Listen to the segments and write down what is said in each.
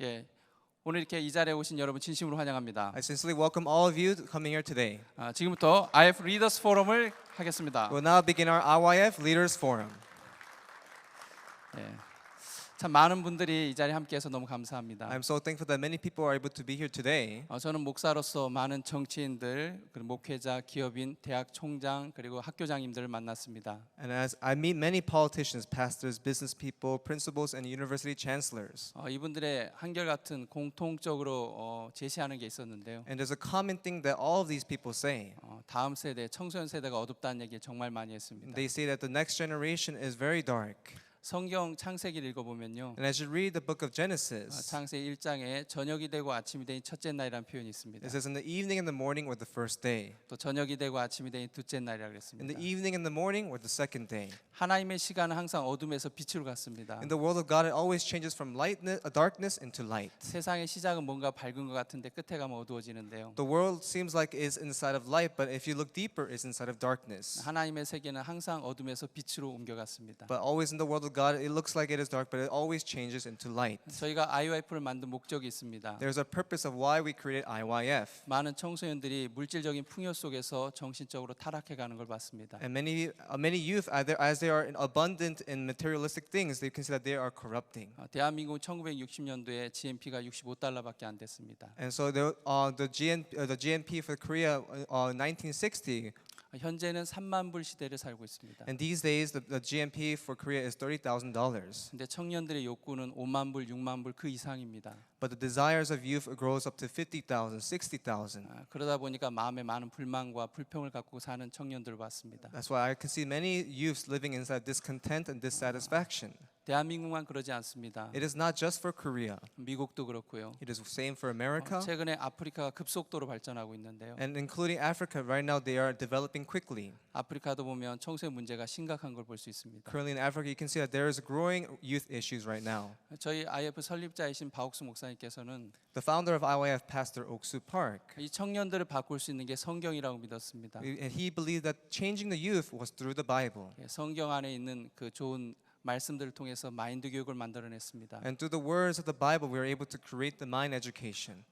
예, 오늘 이렇게 이 자리에 오신 여러분 진심으로 환영합니다. I sincerely welcome all of you coming here today. 지금부터 IYF Leaders Forum을 하겠습니다. We'll now begin our IYF Leaders Forum. 예, 참 많은 분들이 이 자리에 함께해서 너무 감사합니다. I'm so thankful that many people are able to be here today. 저는 목사로서 많은 정치인들, 그리고 목회자, 기업인, 대학 총장 그리고 학교장님들을 만났습니다. And as I meet many politicians, pastors, business people, principals, and university chancellors. 이분들의 한결같은 공통적으로 제시하는 게 있었는데요. And there's a common thing that all of these people say. 다음 세대, 청소년 세대가 어둡다는 얘기 정말 많이 했습니다. They say that the next generation is very dark. 성경 창세기를 읽어보면요. And as you read the book of Genesis, 창세기 1장에 저녁이 되고 아침이 되니 첫째 날이라는 표현이 있습니다. it says in the evening and the morning were the first day. 또 저녁이 되고 아침이 되니 둘째 날이라고 In 했습니다. the evening and the morning were the second day. 하나님의 시간은 항상 어둠에서 빛으로 갔습니다. In the world of God, it always changes from darkness into light. 세상의 시작은 뭔가 밝은 것 같은데 끝에 가면 어두워지는데요. The world seems like it's inside of light, but if you look deeper, it's inside of darkness. 하나님의 세계는 항상 어둠에서 빛으로 옮겨갔습니다. But always in the world of God, it looks like it is dark, but it always changes into light. 저희가 IYF를 만든 목적이 있습니다. There's a purpose of why we created IYF. 많은 청소년들이 물질적인 풍요 속에서 정신적으로 타락해가는 걸 봤습니다. And many youth, as they are abundant in materialistic things, they can see that they are corrupting. 대한민국 1960년도에 GNP가 65달러밖에 안 됐습니다. And so the GNP for Korea, 1960. 현재는 3만 불 시대를 살고 있습니다. And these days, the GNP for Korea is $30,000. 근데 청년들의 욕구는 5만 불, 6만 불 그 이상입니다. But the desires of youth grows up to 50,000, 60,000. 그러다 보니까 마음에 많은 불만과 불평을 갖고 사는 청년들을 봤습니다. That's why I can see many youths living inside discontent and dissatisfaction. 대한민국만 그러지 않습니다. It is not just for Korea. 미국도 그렇고요. It is same for America. 최근에 아프리카가 급속도로 발전하고 있는데요. And including Africa, right now they are developing quickly. 아프리카도 보면 청소년 문제가 심각한 걸 볼 수 있습니다. Currently in Africa, you can see that there is growing youth issues right now. 저희 IF 설립자이신 박옥수 목사님께서는 The founder of IYF, Pastor Ok-soo Park, 이 청년들을 바꿀 수 있는 게 성경이라고 믿었습니다. and he believed that changing the youth was through the Bible. 성경 안에 있는 그 좋은 말씀들을 통해서 마인드 교육을 만들어냈습니다. And through the words of the Bible, we are able to create the mind education.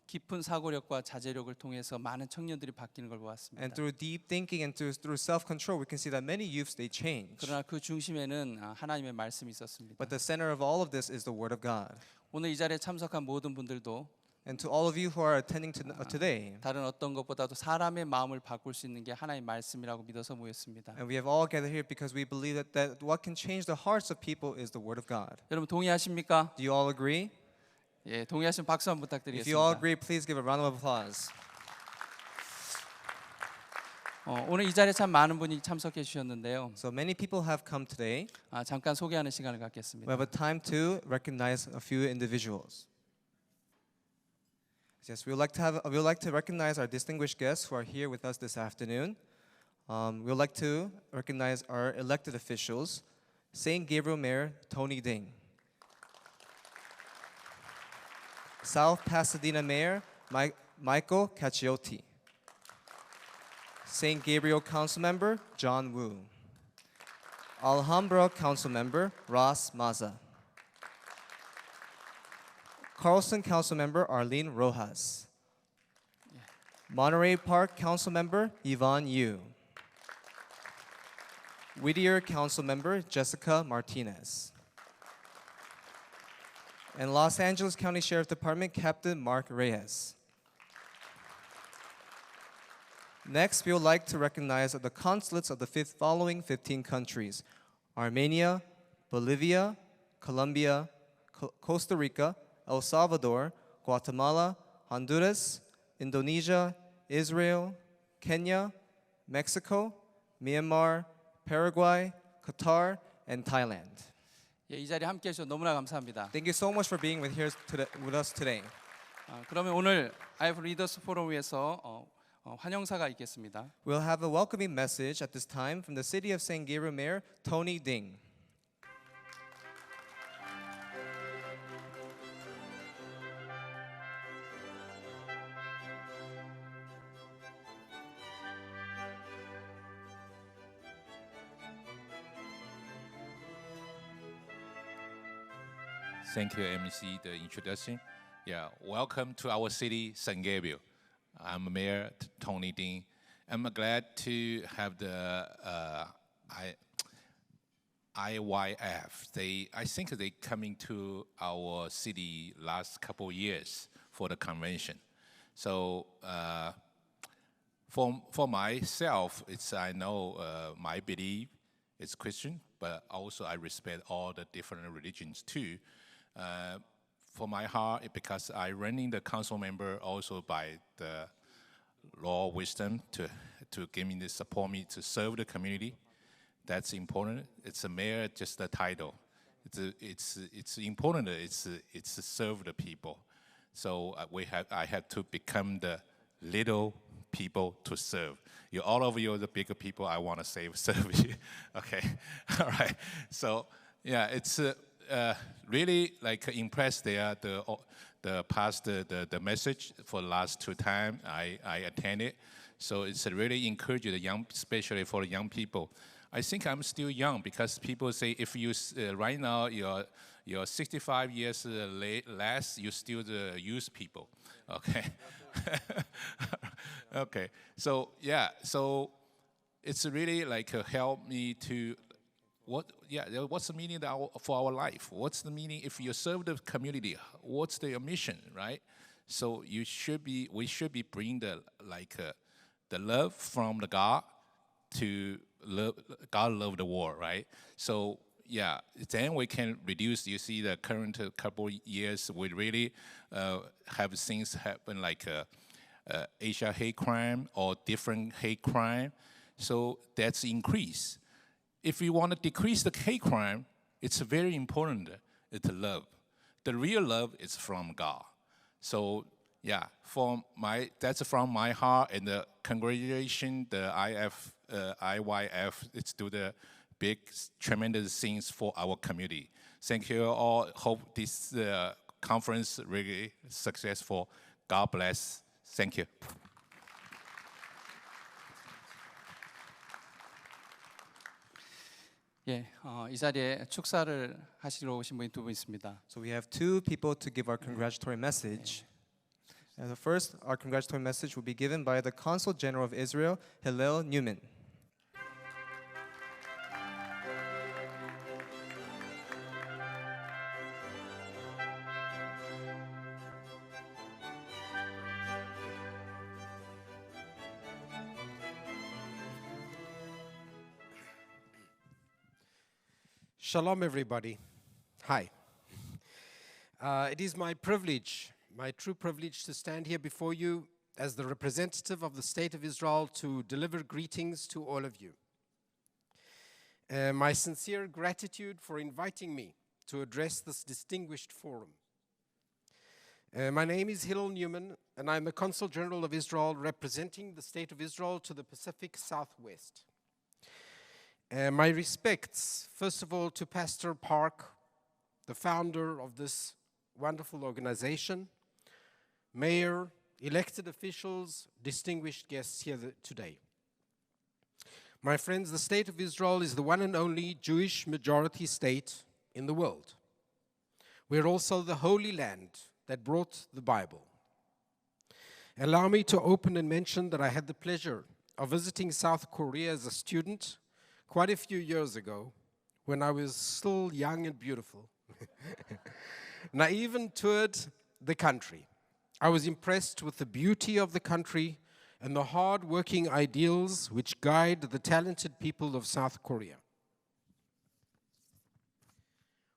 깊은 사고력과 자제력을 통해서 많은 청년들이 바뀌는 걸 보았습니다. And through deep thinking and through self-control, we can see that many youths, they change. 그러나 그 중심에는 하나님의 말씀이 있었습니다. But the center of all of this is the Word of God. 오늘 이 자리에 참석한 모든 분들도 And to all of you who are attending today, 다른 어떤 것보다도 사람의 마음을 바꿀 수 있는 게 하나님의 말씀이라고 믿어서 모였습니다. and we have all gathered here because we believe that what can change the hearts of people is the Word of God. 여러분 동의하십니까? Do you all agree? 예, 동의하시면 박수 한번 If you all 부탁드리겠습니다. agree, please give a round of applause. 오늘 이 자리에 참 많은 분이 참석해 주셨는데요. So many people have come today. 잠깐 소개하는 시간을 We 갖겠습니다. have a time to recognize a few individuals. Yes, we would like to recognize our distinguished guests who are here with us this afternoon. We would like to recognize our elected officials, St. Gabriel Mayor Tony Ding, South Pasadena Mayor Michael Cacciotti, St. Gabriel Council Member John Wu, Alhambra Council Member Ross Maza, Carlson Council Member Arlene Rojas, Monterey Park Council Member Yvonne Yu, Whittier Council Member Jessica Martinez, and Los Angeles County Sheriff Department Captain Mark Reyes. Next, we would like to recognize the consulates of the following 15 countries: Armenia, Bolivia, Colombia, Costa Rica, El Salvador, Guatemala, Honduras, Indonesia, Israel, Kenya, Mexico, Myanmar, Paraguay, Qatar, and Thailand. 예, 이 자리에 함께해 주셔서 너무나 감사합니다. Thank you so much for being with us today. 그러면 오늘 IYF 리더스 포럼 위에서 환영사가 있겠습니다. We'll have a welcoming message at this time from the city of St. Gabriel Mayor Tony Ding. Thank you, MC, the introduction. Yeah, welcome to our city, San Gabriel. I'm Mayor Tony Dean. I'm glad to have the IYF. I think they coming to our city last couple years for the convention. So for myself, I know my belief is Christian, but also I respect all the different religions too. For my heart, because I running the council member also by the law wisdom to give me the support me to serve the community. That's important. It's a mayor, just the title. It's important. It's to serve the people. So I had to become the little people to serve. All of you are the bigger people. I want to serve you. Okay, all right. So yeah, it's really like impressed there. The message for the last 2 times I attended. So it's really encouraging the young, especially for the young people. I think I'm still young because people say if you right now you're 65 years less, you're still the youth people. Okay. Okay. So yeah. So it's really like help me to. What's the meaning for our life? What's the meaning if you serve the community? What's the mission, right? So we should be bringing the love from the God to love. God love the world, right? So yeah, then we can reduce. You see, the current couple years, we really have things happen like Asia hate crime or different hate crime. So that's increased. If we want to decrease the hate crime, it's very important. It's love. The real love is from God. So yeah, that's from my heart, and the congratulations, the IYF, it's do the big, tremendous things for our community. Thank you all. Hope this conference really successful. God bless. Thank you. 예, 이 자리에 축사를 하시러 오신 분이 2분 있습니다. So we have 2 people to give our congratulatory message. And the first, our congratulatory message will be given by the Consul General of Israel, Hillel Newman. Shalom, everybody. Hi. It is my privilege, my true privilege, to stand here before you as the representative of the State of Israel to deliver greetings to all of you. My sincere gratitude for inviting me to address this distinguished forum. My name is Hillel Newman, and I'm the Consul General of Israel representing the State of Israel to the Pacific Southwest. My respects, first of all, to Pastor Park, the founder of this wonderful organization, mayor, elected officials, distinguished guests here today. My friends, the State of Israel is the one and only Jewish majority state in the world. We're also the Holy Land that brought the Bible. Allow me to open and mention that I had the pleasure of visiting South Korea as a student quite a few years ago, when I was still young and beautiful. And I even toured the country. I was impressed with the beauty of the country and the hard-working ideals which guide the talented people of South Korea.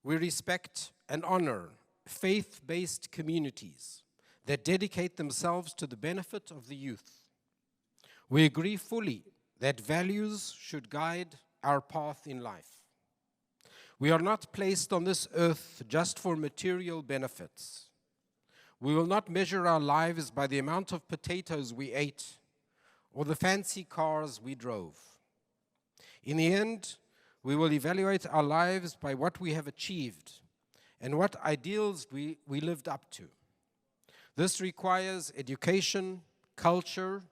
We respect and honor faith-based communities that dedicate themselves to the benefit of the youth. We agree fully that values should guide our path in life. We are not placed on this earth just for material benefits. We will not measure our lives by the amount of potatoes we ate or the fancy cars we drove. In the end, we will evaluate our lives by what we have achieved and what ideals we lived up to. This requires education, culture,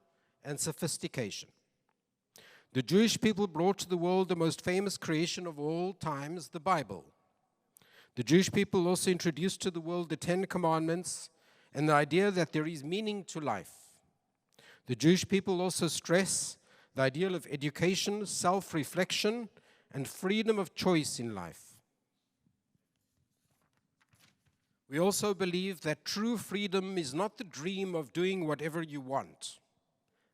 and sophistication. The Jewish people brought to the world the most famous creation of all times, the Bible. The Jewish people also introduced to the world the 10 Commandments and the idea that there is meaning to life. The Jewish people also stress the ideal of education, self-reflection, and freedom of choice in life. We also believe that true freedom is not the dream of doing whatever you want.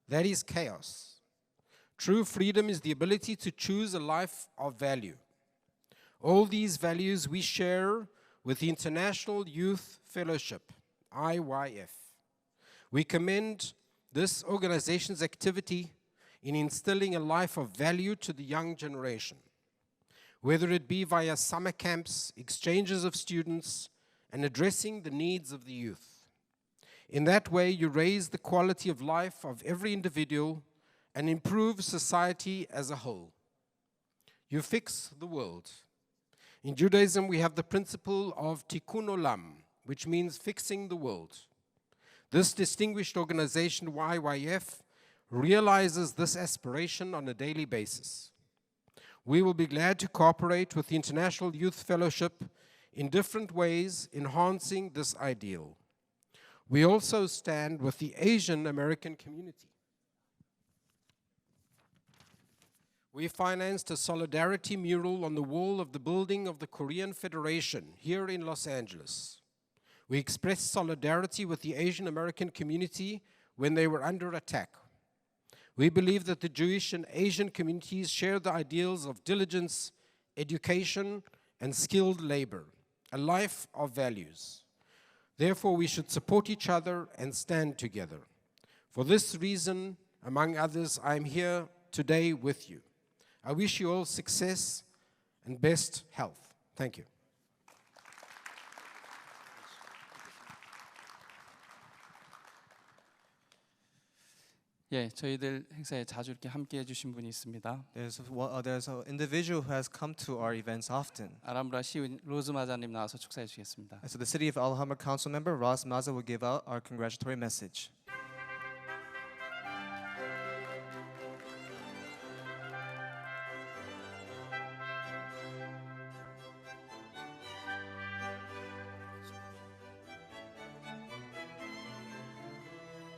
That is chaos. True freedom is the ability to choose a life of value. All these values we share with the International Youth Fellowship, IYF. We commend this organization's activity in instilling a life of value to the young generation, whether it be via summer camps, exchanges of students, and addressing the needs of the youth. In that way, you raise the quality of life of every individual and improve society as a whole. You fix the world. In Judaism, we have the principle of tikkun olam, which means fixing the world. This distinguished organization, IYF, realizes this aspiration on a daily basis. We will be glad to cooperate with the International Youth Fellowship in different ways, enhancing this ideal. We also stand with the Asian American community. We financed a solidarity mural on the wall of the building of the Korean Federation here in Los Angeles. We expressed solidarity with the Asian American community when they were under attack. We believe that the Jewish and Asian communities share the ideals of diligence, education, and skilled labor, a life of values. Therefore, we should support each other and stand together. For this reason, among others, I am here today with you. I wish you all success and best health. Thank you. 예, 저희들 행사에 자주 이렇게 함께 해주신 분이 있습니다. There's an individual who has come to our events often. 아람브라 시의원 로즈 마자님 나와서 축사해 주시겠습니다. And so the City of Alhambra Council member Ross Maza will give out our congratulatory message.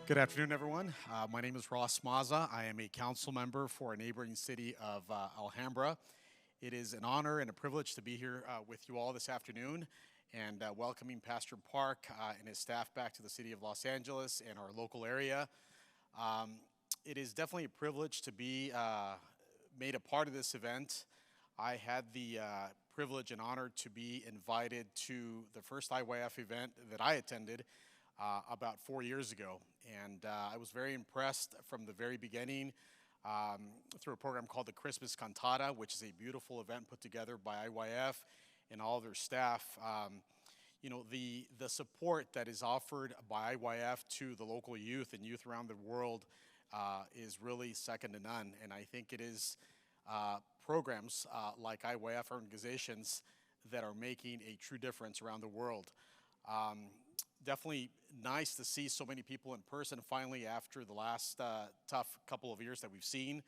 Good afternoon, everyone. My name is Ross Maza. I am a council member for a neighboring city of Alhambra. It is an honor and a privilege to be here with you all this afternoon and welcoming Pastor Park and his staff back to the city of Los Angeles and our local area. It is definitely a privilege to be made a part of this event. I had the privilege and honor to be invited to the first IYF event that I attended about 4 years ago. And I was very impressed from the very beginning through a program called the Christmas Cantata, which is a beautiful event put together by IYF and all of their staff. You know, the support that is offered by IYF to the local youth and youth around the world is really second to none. And I think it is programs like IYF organizations that are making a true difference around the world. Definitely nice to see so many people in person finally after the last tough couple of years that we've seen.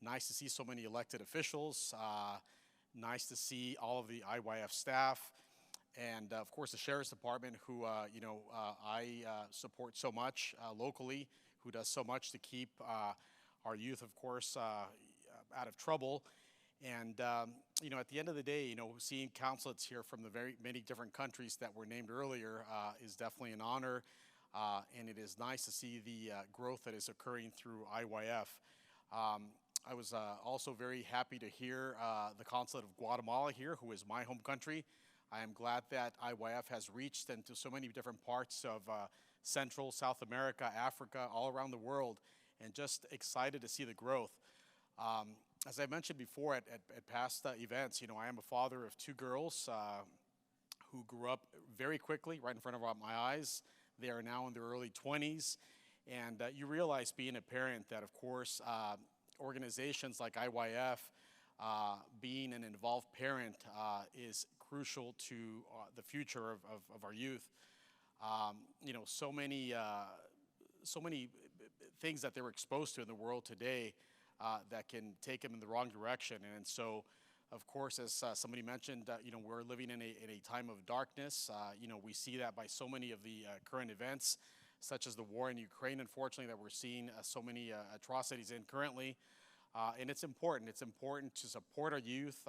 Nice to see so many elected officials. Nice to see all of the IYF staff. And of course the Sheriff's Department who I support so much locally, who does so much to keep our youth, of course, out of trouble. And at the end of the day, seeing consulates here from the very many different countries that were named earlier is definitely an honor, and it is nice to see the growth that is occurring through IYF. I was also very happy to hear the consulate of Guatemala here, who is my home country. I am glad that IYF has reached into so many different parts of Central, South America, Africa, all around the world, and just excited to see the growth. As I mentioned before at past events, I am a father of 2 girls who grew up very quickly right in front of my eyes. They are now in their early 20s. And you realize being a parent that, of course, organizations like IYF, being an involved parent is crucial to the future of our youth. So many things that they were exposed to in the world today that can take them in the wrong direction. And so Of course, as somebody mentioned, we're living in a time of darkness. We see that by so many of the current events, such as the war in Ukraine, unfortunately, that we're seeing so many atrocities in currently. And it's important. It's important to support our youth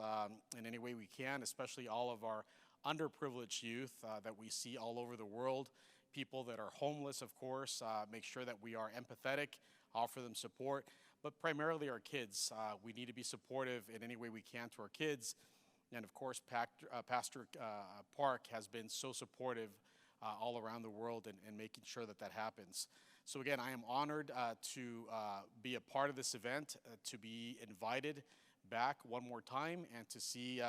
in any way we can, especially all of our underprivileged youth that we see all over the world. People that are homeless, of course, make sure that we are empathetic, offer them support, but primarily our kids. We need to be supportive in any way we can to our kids. And of course, Pastor Park has been so supportive all around the world and making sure that that happens. So again, I am honored to be a part of this event, to be invited back one more time, and to see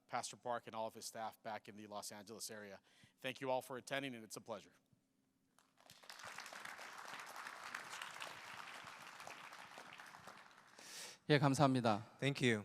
Pastor Park and all of his staff back in the Los Angeles area. Thank you all for attending, and it's a pleasure. 예, 감사합니다. Thank you.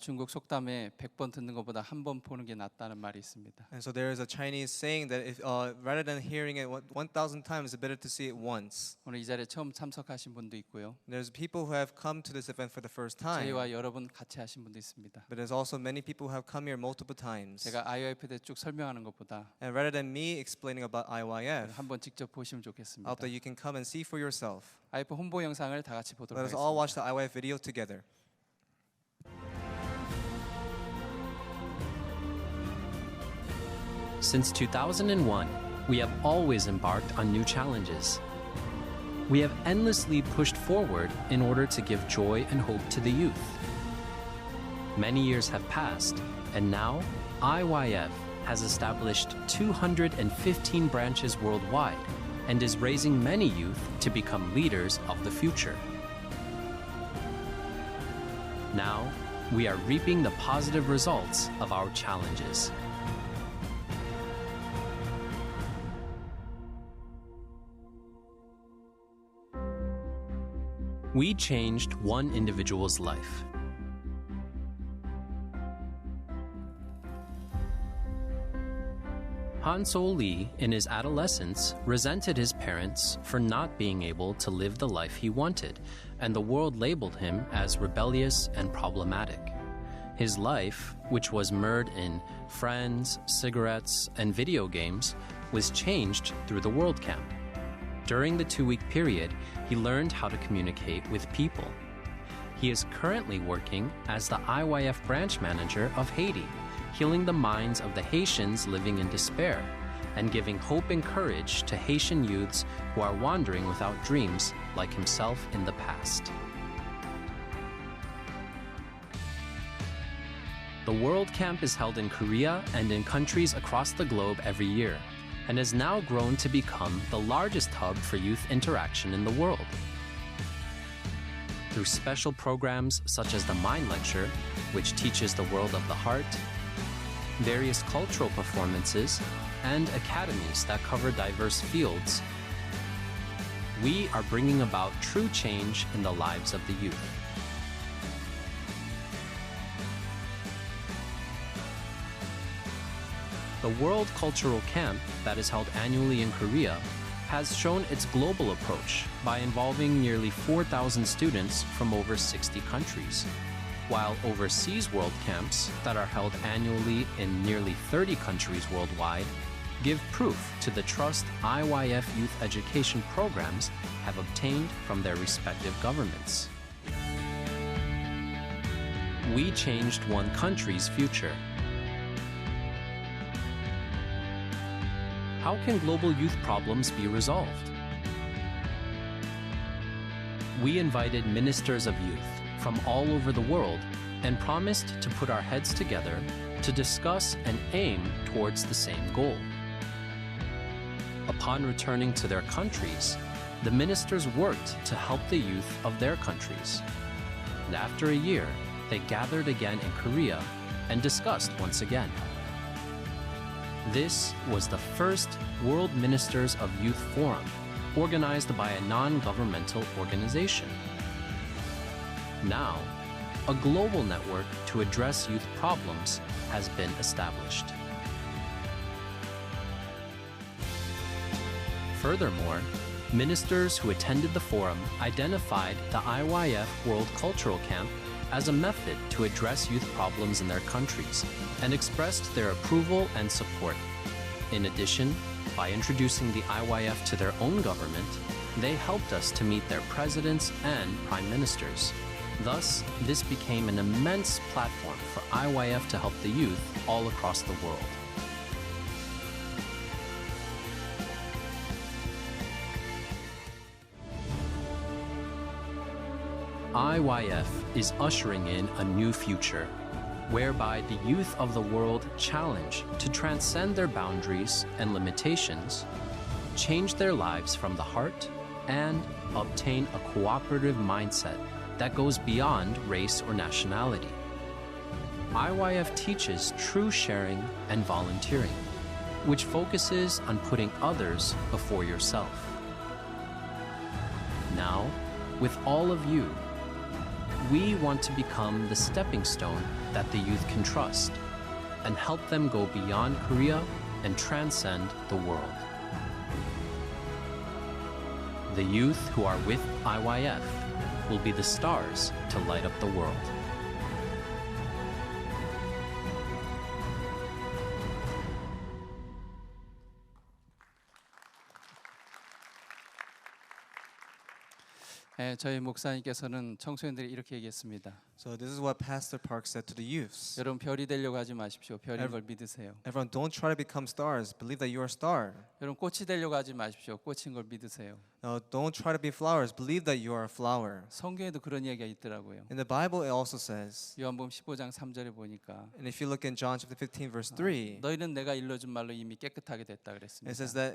중국 속담에 100번 듣는 것보다 한 번 보는 게 낫다는 말이 있습니다. And so there is a Chinese saying that if rather than hearing it 1,000 times, it's better to see it once. 오늘 이 자리에 처음 참석하신 분도 있고요. There's people who have come to this event for the first time, 저희와 여러분 같이 하신 분도 있습니다. but there's also many people who have come here multiple times. 제가 IYF 대 쭉 설명하는 것보다 And rather than me explaining about IYF, 한번 직접 보시면 좋겠습니다. I hope that you can come and see for yourself. IYF 홍보 영상을 다 같이 보도록 Let us all 하겠습니다. watch the IYF video together. Since 2001, we have always embarked on new challenges. We have endlessly pushed forward in order to give joy and hope to the youth. Many years have passed, and now IYF has established 215 branches worldwide and is raising many youth to become leaders of the future. Now, we are reaping the positive results of our challenges. We changed one individual's life. Han So Lee, in his adolescence, resented his parents for not being able to live the life he wanted, and the world labeled him as rebellious and problematic. His life, which was mired in friends, cigarettes, and video games, was changed through the World Camp. During the 2-week period, he learned how to communicate with people. He is currently working as the IYF branch manager of Haiti, healing the minds of the Haitians living in despair and giving hope and courage to Haitian youths who are wandering without dreams like himself in the past. The World Camp is held in Korea and in countries across the globe every year, and has now grown to become the largest hub for youth interaction in the world. Through special programs such as the Mind Lecture, which teaches the world of the heart, various cultural performances, and academies that cover diverse fields, we are bringing about true change in the lives of the youth. The World Cultural Camp that is held annually in Korea has shown its global approach by involving nearly 4,000 students from over 60 countries, while overseas world camps that are held annually in nearly 30 countries worldwide give proof to the trust IYF youth education programs have obtained from their respective governments. We changed one country's future. How can global youth problems be resolved? We invited ministers of youth from all over the world and promised to put our heads together to discuss and aim towards the same goal. Upon returning to their countries, the ministers worked to help the youth of their countries. And after a year, they gathered again in Korea and discussed once again. This was the first World Ministers of Youth Forum, organized by a non-governmental organization. Now, a global network to address youth problems has been established. Furthermore, ministers who attended the forum identified the IYF World Cultural Camp as a method to address youth problems in their countries and expressed their approval and support. In addition, by introducing the IYF to their own government, they helped us to meet their presidents and prime ministers. Thus, this became an immense platform for IYF to help the youth all across the world. IYF is ushering in a new future, whereby the youth of the world challenge to transcend their boundaries and limitations, change their lives from the heart, and obtain a cooperative mindset that goes beyond race or nationality. IYF teaches true sharing and volunteering, which focuses on putting others before yourself. Now, with all of you, we want to become the stepping stone that the youth can trust and help them go beyond Korea and transcend the world. The youth who are with IYF will be the stars to light up the world. 저희 목사님께서는 청소년들이 이렇게 얘기했습니다. So this is what Pastor Park said to the youths. 여러분 별이 되려고 하지 마십시오. 별인 걸 믿으세요. Everyone, don't try to become stars. Believe that you are a star. 여러분 꽃이 되려고 하지 마십시오. 꽃인 걸 믿으세요. No, don't try to be flowers. Believe that you are a flower. 성경에도 그런 이야기가 있더라고요. In the Bible, it also says, 요한복음 15장 3절에 보니까 and if you look in John chapter 15, verse 3, 너희는 내가 일러준 말로 이미 깨끗하게 됐다 그랬습니다. it says that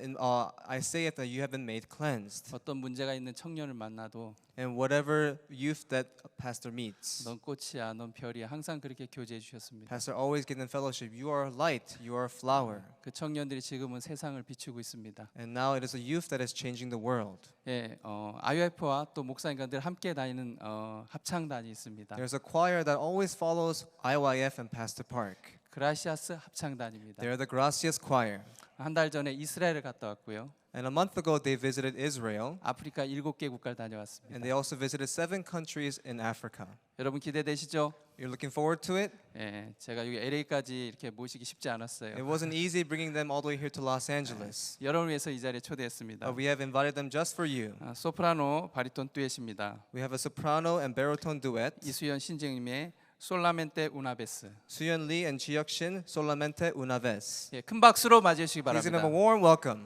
I say it that you have been made cleansed. 어떤 문제가 있는 청년을 만나도 And whatever youth that pastor meets, 넌 꽃이야, 넌 별이야. 항상 그렇게 교제해 주셨습니다. pastor always give them fellowship. You are light. You are a flower. 그 청년들이 지금은 세상을 비추고 있습니다. And now it is a youth that is changing the world. 예, IYF와 또 목사님과 늘 함께 다니는 합창단이 있습니다. There's a choir that always follows IYF and Pastor Park. 그라시아스 합창단입니다. They're the Gracias Choir. 한 달 전에 이스라엘을 갔다 왔고요. And a month ago, they visited Israel. 아프리카 7개 국가를 다녀왔습니다. And they also visited 7 countries in Africa. 여러분 기대되시죠? You're looking forward to it? 예, 제가 여기 LA까지 이렇게 모시기 쉽지 It 않았어요. wasn't easy bringing them all the way here to Los Angeles. 여러분을 위해서 이 자리에 초대했습니다. We have invited them just for you. 소프라노, 바리톤 듀엣입니다. We have a soprano and baritone duet. 이수연 신정님의 솔라멘테 우나베스. Suyeon Lee and Jihyuk Shin, Solamente una vez. 예, 큰 박수로 맞이해 주시기 Please give 바랍니다. them a warm welcome.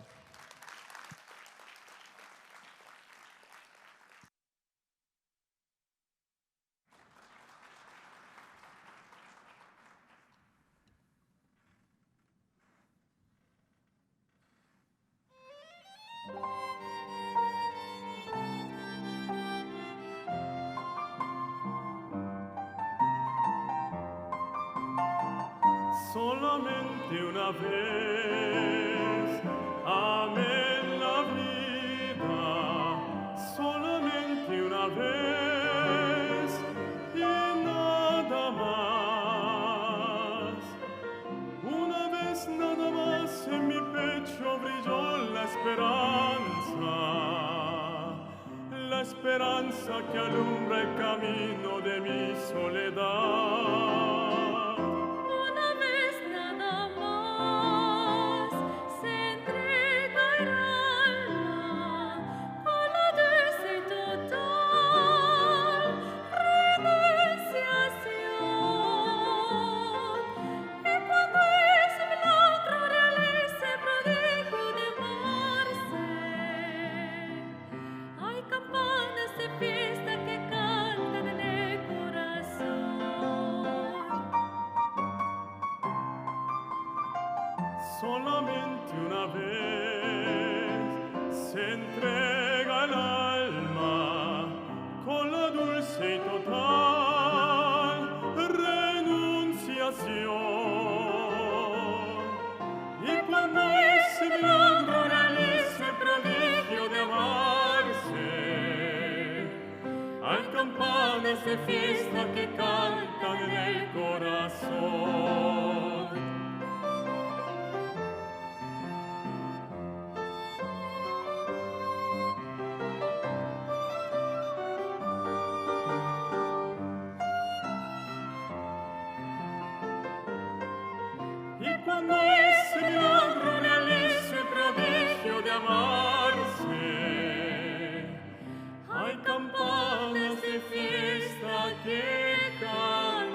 Solamente una vez amé la vida, solamente una vez y nada más. Una vez nada más en mi pecho brilló la esperanza que alumbra el camino de mi soledad. Solamente una vez se entrega el alma con la dulce y total renunciación. Y cuando ese milagro realiza el prodigio de amarse, hay campanas de fiesta que cantan en el corazón. Y cuando ese milagro realice prodigio de amarse, hay campanas de fiesta que cantan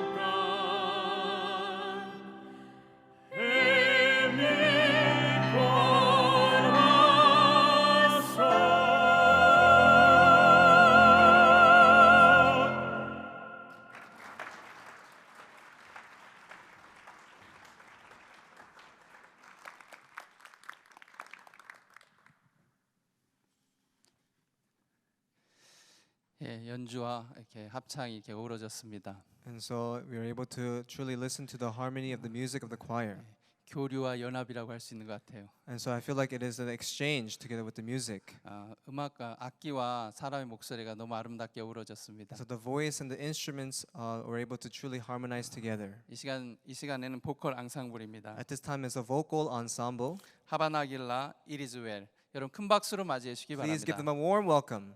en mi corazón. 예, 연주와 이렇게 합창이 이렇게 어우러졌습니다. And so we were able to truly listen to the harmony of the music of the choir. 교류와 연합이라고 할 수 있는 것 같아요. And so I feel like it is an exchange together with the music. 음악과 악기와 사람의 목소리가 너무 아름답게 어우러졌습니다. So the voice and the instruments were able to truly harmonize together. 이 시간에는 보컬 앙상블입니다. At this time is a vocal ensemble. 하바나길라 이리즈웰. 여러분 큰 박수로 맞이해 주시기 Please give them 바랍니다. a warm welcome.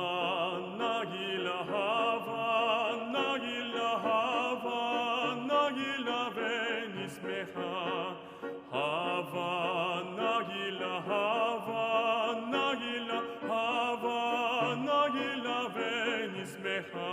Havana, Havana, Venice mecha. Havana, Havana, Venice mecha.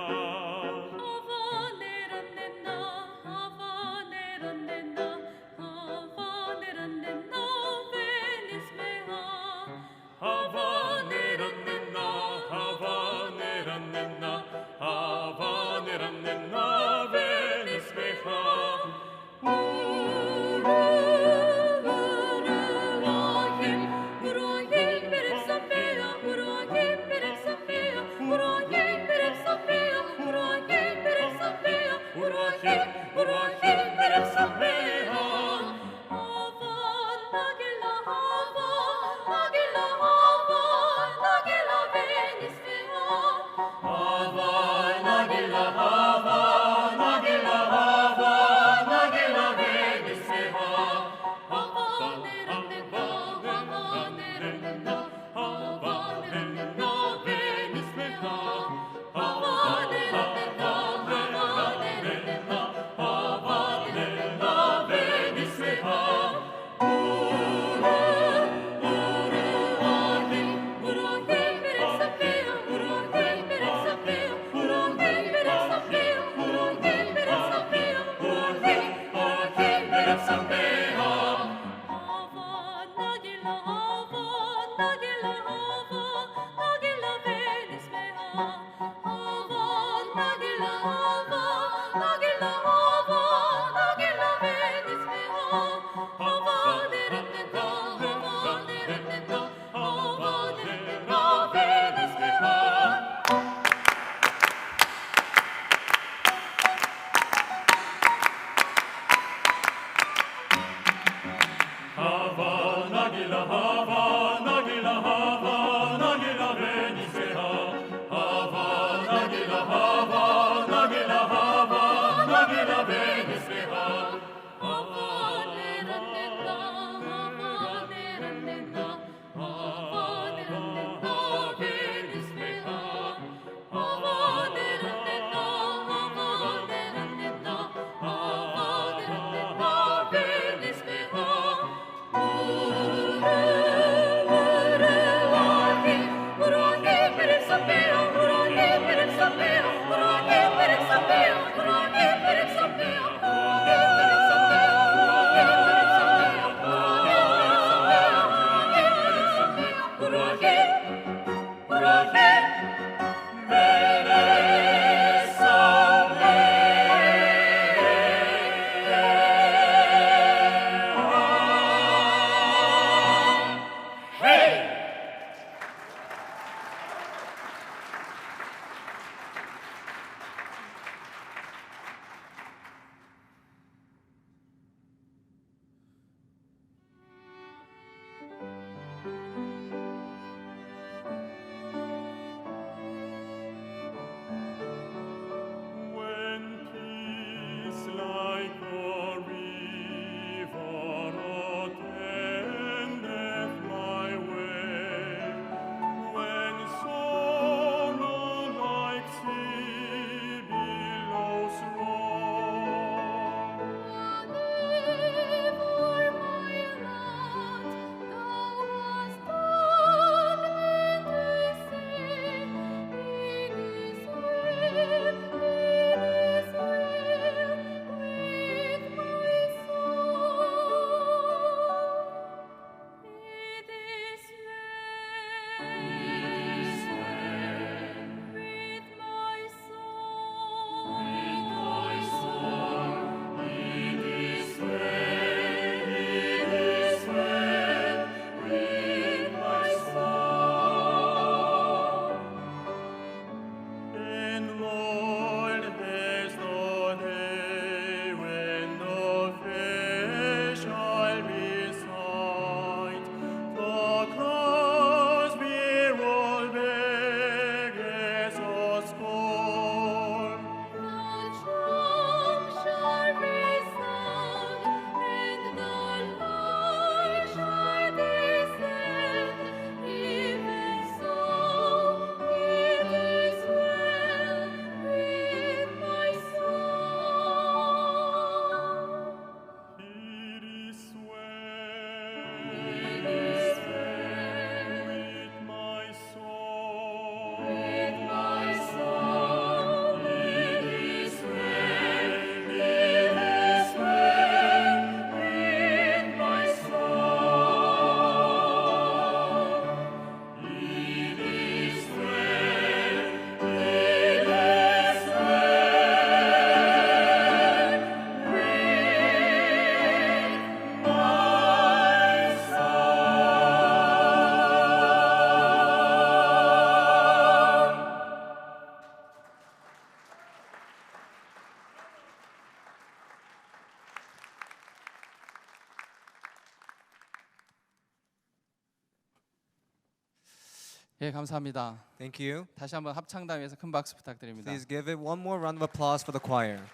예, 감사합니다. Thank you. 다시 한번 합창단에서 큰 박수 부탁드립니다. Please give it one more round of applause for the choir.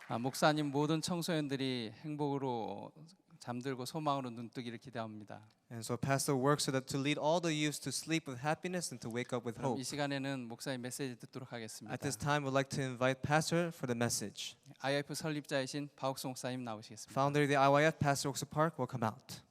목사님 모든 청소년들이 행복으로 잠들고 소망으로 눈뜨기를 기대합니다. And so Pastor works so that to lead all the youths to sleep with happiness and to wake up with 그럼 hope. 이 시간에는 목사님 메시지 듣도록 하겠습니다. At this time, we'd like to invite Pastor for the message. IYF 설립자이신 박옥수 목사님 나오시겠습니다. Founder of the IYF, Pastor Oksu Park, will come out.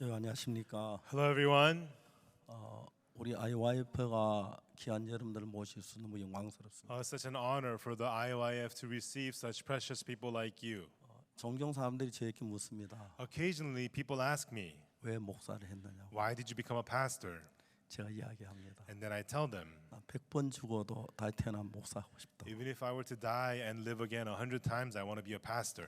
예, 안녕하십니까. Hello, everyone. 우리 IYF가 귀한 여러분들을 모실 수 너무 영광스럽습니다. Such an honor for the IYF to receive such precious people like you. 종종 사람들이 저에게 묻습니다. Occasionally, people ask me, 왜 목사를 했느냐고. why did you become a pastor? 제가 이야기합니다. And then I tell them, 100번 죽어도 다시 태어난 목사하고 싶다. even if I were to die and live again 100 times, I want to be a pastor.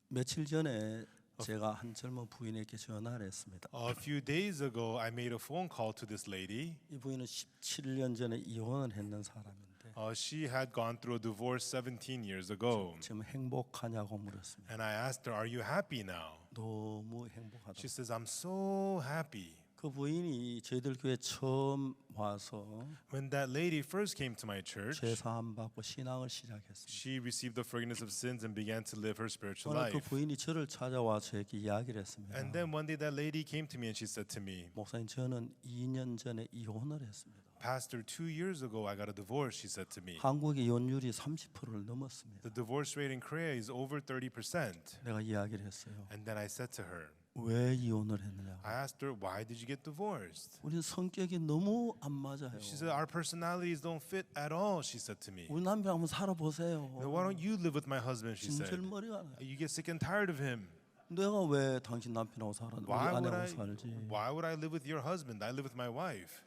며칠 전에 제가 한 젊은 부인에게 전화를 했습니다. A few days ago, I made a phone call to this lady. 이 부인은 17년 전에 이혼을 했는 사람인데 She had gone through a divorce 17 years ago. 지금 행복하냐고 물었습니다. And I asked her, are you happy now? 너무 행복하다. She says, I'm so happy. 그 부인이 저희들 교회 처음 와서 When that lady first came to my church, 죄 사함 받고 신앙을 시작했습니다. she received the forgiveness of sins and began to live her spiritual 오늘 그 life. 부인이 저를 찾아와 저에게 이야기를 했습니다. And then one day that lady came to me and she said to me, 목사님 저는 2년 전에 이혼을 했습니다. Pastor, 2 years ago I got a divorce, she said to me. 한국의 이혼율이 30%를 넘었습니다. The divorce rate in Korea is over 30%. 내가 이야기를 했어요. And then I said to her, 왜 이혼을 했느냐? I asked her, why did you get divorced? 우리는 성격이 너무 안 맞아요. She said, our personalities don't fit at all, she said to me. 우리 남편 한번 살아보세요. Why don't you live with my husband, she said. 진절머리가 나요. You get sick and tired of him. 내가 왜 당신 남편하고 살아? 우리 아내하고 살지? Why would I live with your husband? I live with my wife.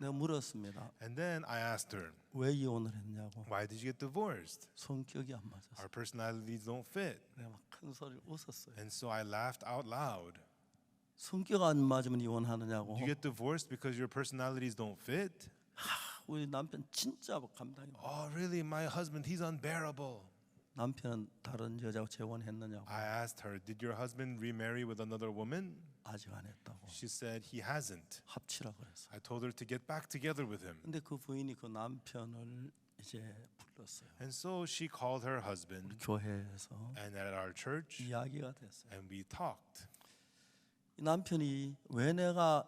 내가 물었습니다. And then I asked her, 왜 이혼을 했냐고. why did you get divorced? 성격이 안 맞았어. Our personalities don't fit. 내가 막 큰 소리를 웃었어요. And so I laughed out loud. 성격 안 맞으면 이혼하느냐고. You get divorced because your personalities don't fit? 우리 남편 진짜 감당이. Oh, really? My husband, he's unbearable. 남편은 다른 여자하고 재혼했느냐고. I asked her, did your husband remarry with another woman? 아직 안 했다고. She said he hasn't. 합치라 그랬어. I told her to get back together with him. 근데 그 부인이 그 남편을 이제 불렀어요. And so she called her 우리 husband 교회에서 and at our church 이야기가 됐어요. and we talked. 이 남편이 왜 내가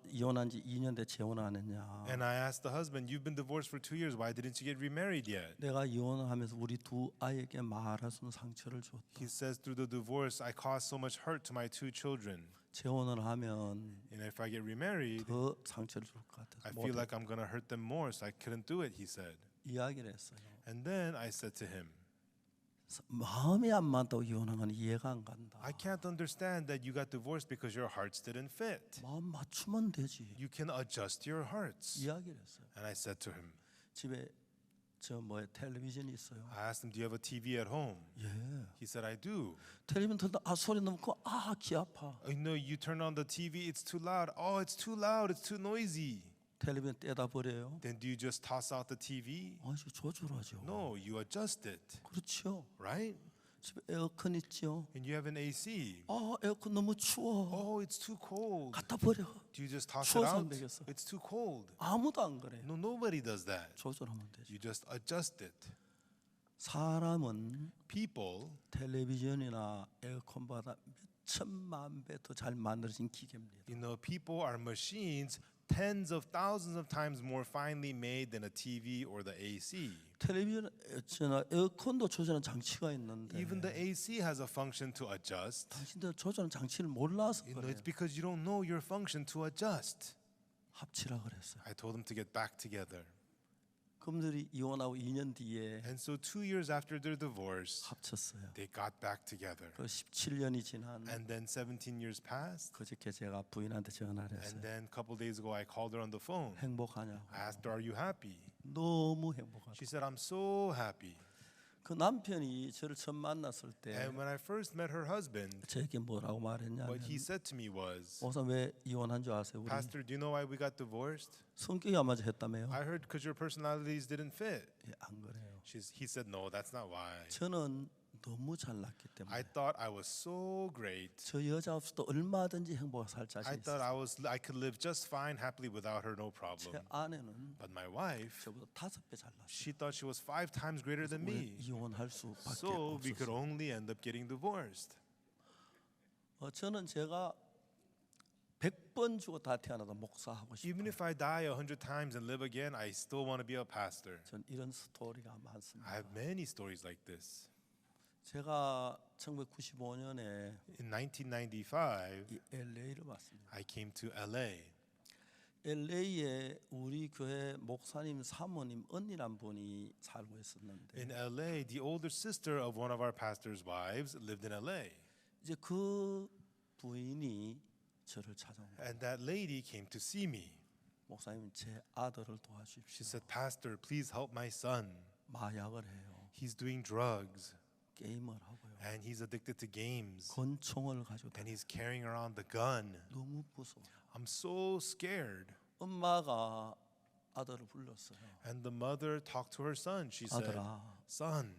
이혼한 지 2년 돼 재혼을 안 했냐? And I asked the husband, you've been divorced for 2 years. Why didn't you get remarried yet? 내가 이혼을 하면서 우리 두 아이에게 말할 수 있는 상처를 줬다. He says, through the divorce, I caused so much hurt to my 2 children. 재혼을 하면 And if I get remarried, 더 상처를 줄 것 같아서 I feel like I'm going to hurt them more, so I couldn't do it, he said. 이야기를 했어요. And then I said to him, 마음이 안 맞다고 이혼한 건 이해가 안 간다. I can't understand that you got divorced because your hearts didn't fit. 마음 맞추면 되지. You can adjust your hearts. 이야기를 했어요. And I said to him, 집에 저 뭐에 텔레비전이 있어요. I asked him, do you have a TV at home? 예. He said, I do. 텔레비전 틀다 소리 너무 커. 귀 아파. No, you turn on the TV, it's too loud. Oh, it's too loud, it's too noisy. 텔레비전 떼다 버려요. Then do you just toss out the TV? 아주 조절하죠. No, you adjust it, 그렇죠. right? 집에 에어컨 있죠. And you have an AC. 에어컨 너무 추워. Oh, it's too cold. 갖다 버려. Do you just toss it 추워서 안 out? 되겠어. It's too cold. 아무도 안 그래. No, nobody does that. 조절하면 되죠. You just adjust it. 사람은 People, 텔레비전이나 에어컨보다 몇 천만 배 더 잘 만들어진 기계입니다. people are machines tens of thousands of times more finely made than a TV or the AC. 텔레비전, 에어컨도 조절하는 장치가 있는데 Even the AC has a function to adjust. 당신들 조절하는 장치를 몰라서 그래요. It's because you don't know your function to adjust. 합치라 그랬어요. I told them to get back together. 그분들이 이혼하고 2년 뒤에 And so 2 years after their divorce, 합쳤어요. they got back together. 그 17년이 지난 And then 17 years passed. 그저께 제가 부인한테 전화를 And 했어요. then a couple days ago, I called her on the phone. 행복하냐고. I asked her, are you happy? 너무 행복하다. She said, I'm so happy. 그 남편이 저를 처음 만났을 때 And when I first met her husband, 저에게 뭐라고 말했냐면 what he said to me was, 목사 왜 이혼한 줄 아세요? 우리 Pastor, do you know why we got divorced? 성격이 안 맞아 했다며요? I heard because your personalities didn't fit. 예, 안 그래요. He said, no, that's not why. 저는 너무 잘났기 때문에 I thought I was so great. 저 여자 없어도 얼마든지 행복하게 살 자신 I thought 있어요. I could live just fine, happily without her, no 제 problem. 아내는 But my wife, 저보다 5배 잘났어요. she thought she was 5 times greater than 우리 me. 이혼할 수밖에 So we could 없었어요. only end up getting divorced. 저는 제가 100번 주고 다 태어나도 목사하고 Even 싶어요. if I die 100 times and live again, I still want to be a pastor. 전 이런 스토리가 많습니다. I have many stories like this. 제가 1995년에 In 1995, 이 LA를 왔습니다. I came to LA. LA에 우리 교회 목사님 사모님 언니란 분이 살고 있었는데 In LA, the older sister of one of our pastor's wives lived in LA. 이제 그 부인이 저를 찾아온 거예요. And that lady came to see me. 목사님 제 아들을 She 도와주십시오. said, Pastor, please help my son. 마약을 해요. He's doing drugs 게임을 하고요. and he's addicted to games 권총을 가지고 and 다녀요. he's carrying around the gun. 너무 무서워요. I'm so scared. 엄마가 아들을 불렀어요. And the mother talked to her son. She said, 아들아, Son,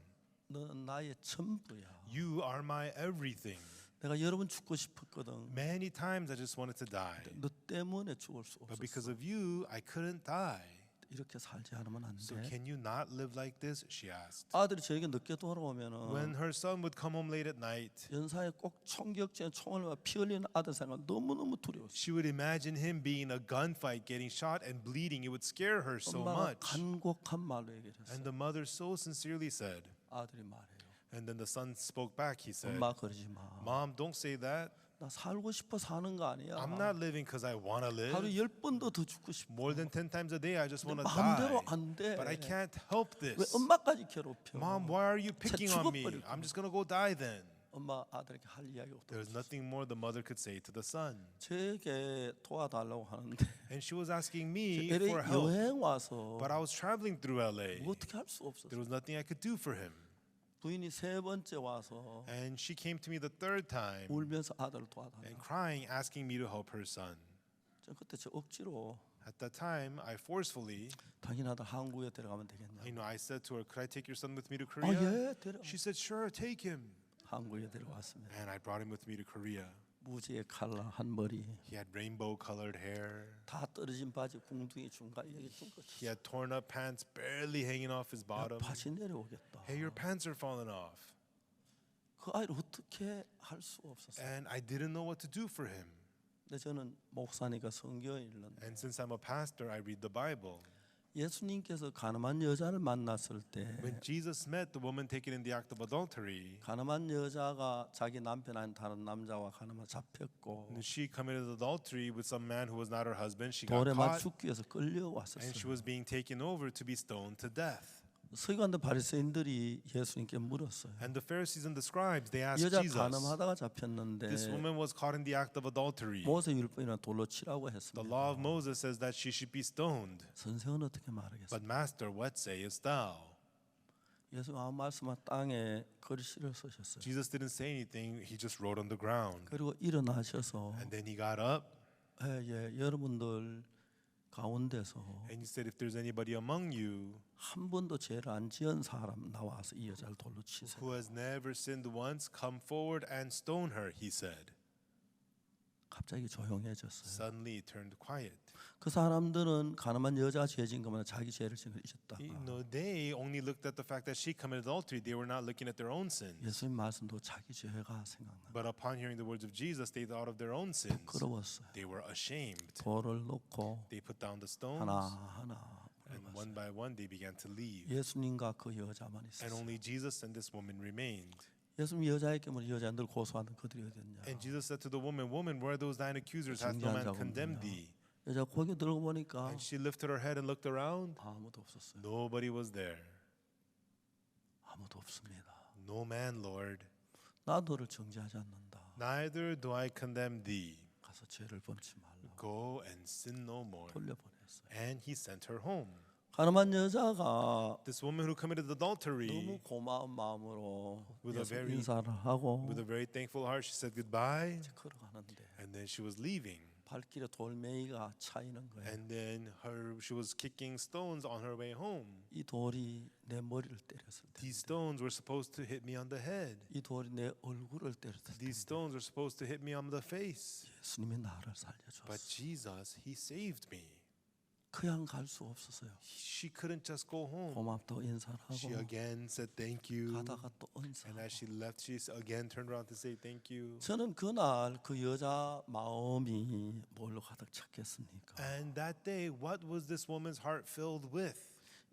너는 나의 전부야. you are my everything. 내가 여러 번 죽고 싶었거든. Many times I just wanted to die. 너 때문에 죽을 수 But because 없었어. of you, I couldn't die. 이렇게 살지 않으면 안 So 돼. can you not live like this? She asked. 아들이 저에게 늦게 When 돌아오면은 her son would come home late at night, 연사에 꼭 총격전에 총을 맞아 피 흘리는 아들 생각 너무너무 두려웠어. she would imagine him being in a gunfight, getting shot and bleeding. It would scare her so 엄마가 much. 간곡한 말로 얘기를 And 했어요. the mother so sincerely said, 아들이 말해요. and then the son spoke back. He said, 엄마 그러지 마. Mom, don't say that. 나 살고 싶어 사는 거 아니야. I'm not living because I want to 하루 live. 10번도 더 죽고 싶어. More than 10 times a day, I just want to 마음대로 die. 안 돼. But I can't help 왜 this. 엄마까지 괴롭혀? Mom, why are you picking on me? 죽어버릴 I'm just going to go die then. 엄마 아들에게 할 이야기가 There's 없었어. nothing more the mother could say to the son. 저에게 도와달라고 하는데 And she was asking me LA for help. 여행 와서 But I was traveling through LA. 뭐 어떻게 할 수 없었어. There was nothing I could do for him. 부인이 세 번째 와서 And she came to me the third time 울면서 아들을 and 도와달라. crying, asking me to help her son. 저 그때 저 억지로 At that time, I forcefully, 당신 아들 한국에 데려가면 되겠냐? I said to her, could I take your son with me to 아 Korea? 예, 데려. She said, sure, take him. 한국에 데려왔습니다. And I brought him with me to Korea. 무지의 칼라한 머리, He had rainbow colored hair. 다 떨어진 바지, 궁둥이 중간 여기 좀 He had torn up pants barely hanging off his bottom. 바지 내려오겠다. Hey, your pants are falling off. 그 아이를 어떻게 할 수 없었어요. And I didn't know what to do for him. 근데 저는 목사니까 성경을 읽는데 And since I'm a pastor, I read the Bible. 예수님께서 가늠한 여자를 만났을 때 When Jesus met the woman taken in the act of adultery, 가늠한 여자가 자기 남편 아닌 다른 남자와 가늠하 잡혔고 and she committed adultery with some man who was not her husband. She got 돌에 맞 caught 죽기 위해서 and she 끌려왔었어요. was being taken over to be stoned to death. 서기관들 바리새인들이 예수님께 물었어요. And the Pharisees and the scribes, they asked 여자 Jesus, 가늠하다가 잡혔는데 this woman was caught in the act of adultery. 모세 율법이나 돌로 치라고 The 했습니다. law of Moses says that she should be stoned. 선생은 어떻게 말하겠어요? But Master, what sayest thou? 예수 아무 말씀만 땅에 글씨를 쓰셨어요. Jesus didn't say anything. He just wrote on the ground. 그리고 일어나셔서 And then he got up 여러분들 가운데서 and he said, if there's anybody among you 한 번도 죄를 안 지은 사람 나와서 이 여자를 돌로 치세요. who has never sinned once, come forward and stone her, he said. 갑자기 조용해졌어요. Suddenly it turned quiet. 그 사람들은 가늠한 여자가 죄 지은 것보다 자기 죄를 지은 걸 잊었다. They only looked at the fact that she committed adultery. They were not looking at their own sins. 예수님 말씀도 자기 죄가 생각나. But upon hearing the words of Jesus, they thought of their own sins. 부끄러웠어요. They were ashamed. 돌을 놓고 They put down the stones, 하나하나 and 물어봤어요. one by one they began to leave. 예수님과 그 여자만 And 있었어요. only Jesus and this woman remained. 예수님 여자에게 뭐 여자들 고소하는 그들이 어딨냐. And Jesus said to the woman, Woman, where are those thine accusers? Hath no man condemned thee? 여자 고개 들고 보니까 And she lifted her head and looked around. 아무도 없었어요. Nobody was there. 아무도 없습니다. No man, Lord. 나 너를 정죄하지 않는다. Neither do I condemn thee. 가서 죄를 범치 말라. Go and sin no more. 돌려보냈어요. And he sent her home. 가늠한 여자가 This woman who committed adultery, 너무 고마운 마음으로 With a 예수 very- 인사를 하고 with a very thankful heart, she said goodbye, 걸어가는데 and then she was leaving. 발길에 돌멩이가 차이는 거예요. And then she was kicking stones on her way home. 이 돌이 내 머리를 때렸을 때, These stones were supposed to hit me on the head. 이 돌이 내 얼굴을 때렸을 때, These stones were supposed to hit me on the face. 예수님이 나를 But 살려줬어. Jesus, He saved me. 그냥 갈 수 없었어요. She couldn't just go home. 고맙다고 인사를 She 하고 again said thank you. 가다가 또 And 인사하고. as she left, she again turned around to say thank you. 저는 그날 그 여자 마음이 뭘로 가득 찼겠습니까? And that day, what was this woman's heart filled with?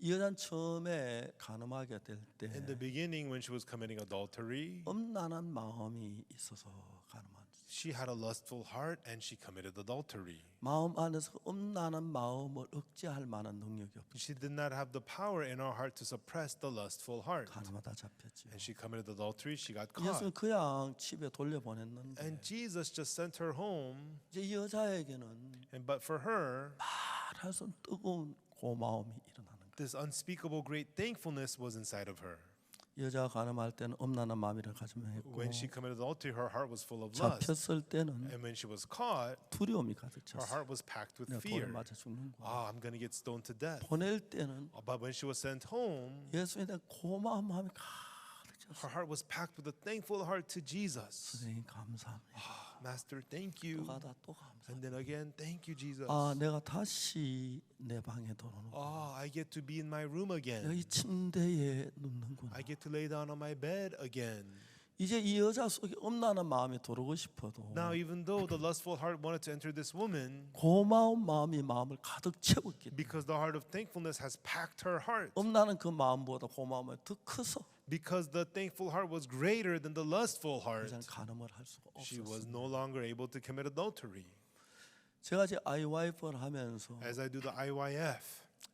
이 여자는 처음에 가늠하게 될 때 In the beginning, when she was committing adultery, 엄난한 마음이 있어서 가늠한. she had a lustful heart and she committed adultery. 마음 안에서 그 엄난한 마음을 억제할 만한 능력이 없고 She did not have the power in her heart to suppress the lustful heart. 가늠하다 잡혔지. And she committed adultery, she got 예수는 caught. 그냥 집에 돌려보냈는데 And Jesus just sent her home. 이제 이 여자에게는 But for her, 말할 수 없는 뜨거운 고마움이 일어나는 거예요. this unspeakable great thankfulness was inside of her. 여자가 가늠할 때는 엄난한 마음이라 가지면 했고 When she committed adultery, her heart was full of lust. 잡혔을 때는 And when she was caught, 두려움이 가득 her 찼어요. heart was packed with 내가 돌 fear. 맞아 죽는구나. Oh, I'm going to get stoned to death. 보낼 때는 But when she was sent home, 예수님에 대한 고마운 마음이 가득 찼어요. her heart was packed with a thankful heart to Jesus. 선생님 감사합니다. Master, thank 또 you. 가다 또 감사합니다. And then again, thank you, Jesus. 아, 내가 다시 내 방에 들어오는. Oh, I get to be in my room 내가 again. 이 침대에 눕는구나. I get to lay down on my bed again. 이제 이 여자 속에 엄난한 마음이 들어오고 싶어도 Now, even though the lustful heart wanted to enter this woman, 고마운 마음이 마음을 가득 채웠기 때문에 because the heart of thankfulness has packed her heart, 엄난한 그 마음보다 고마움이 더 커서 because the thankful heart was greater than the lustful heart, 이제는 가늠을 할 수가 she was 없었어요. no longer able to commit adultery. 제가 이제 IYF를 하면서 As I do the IYF,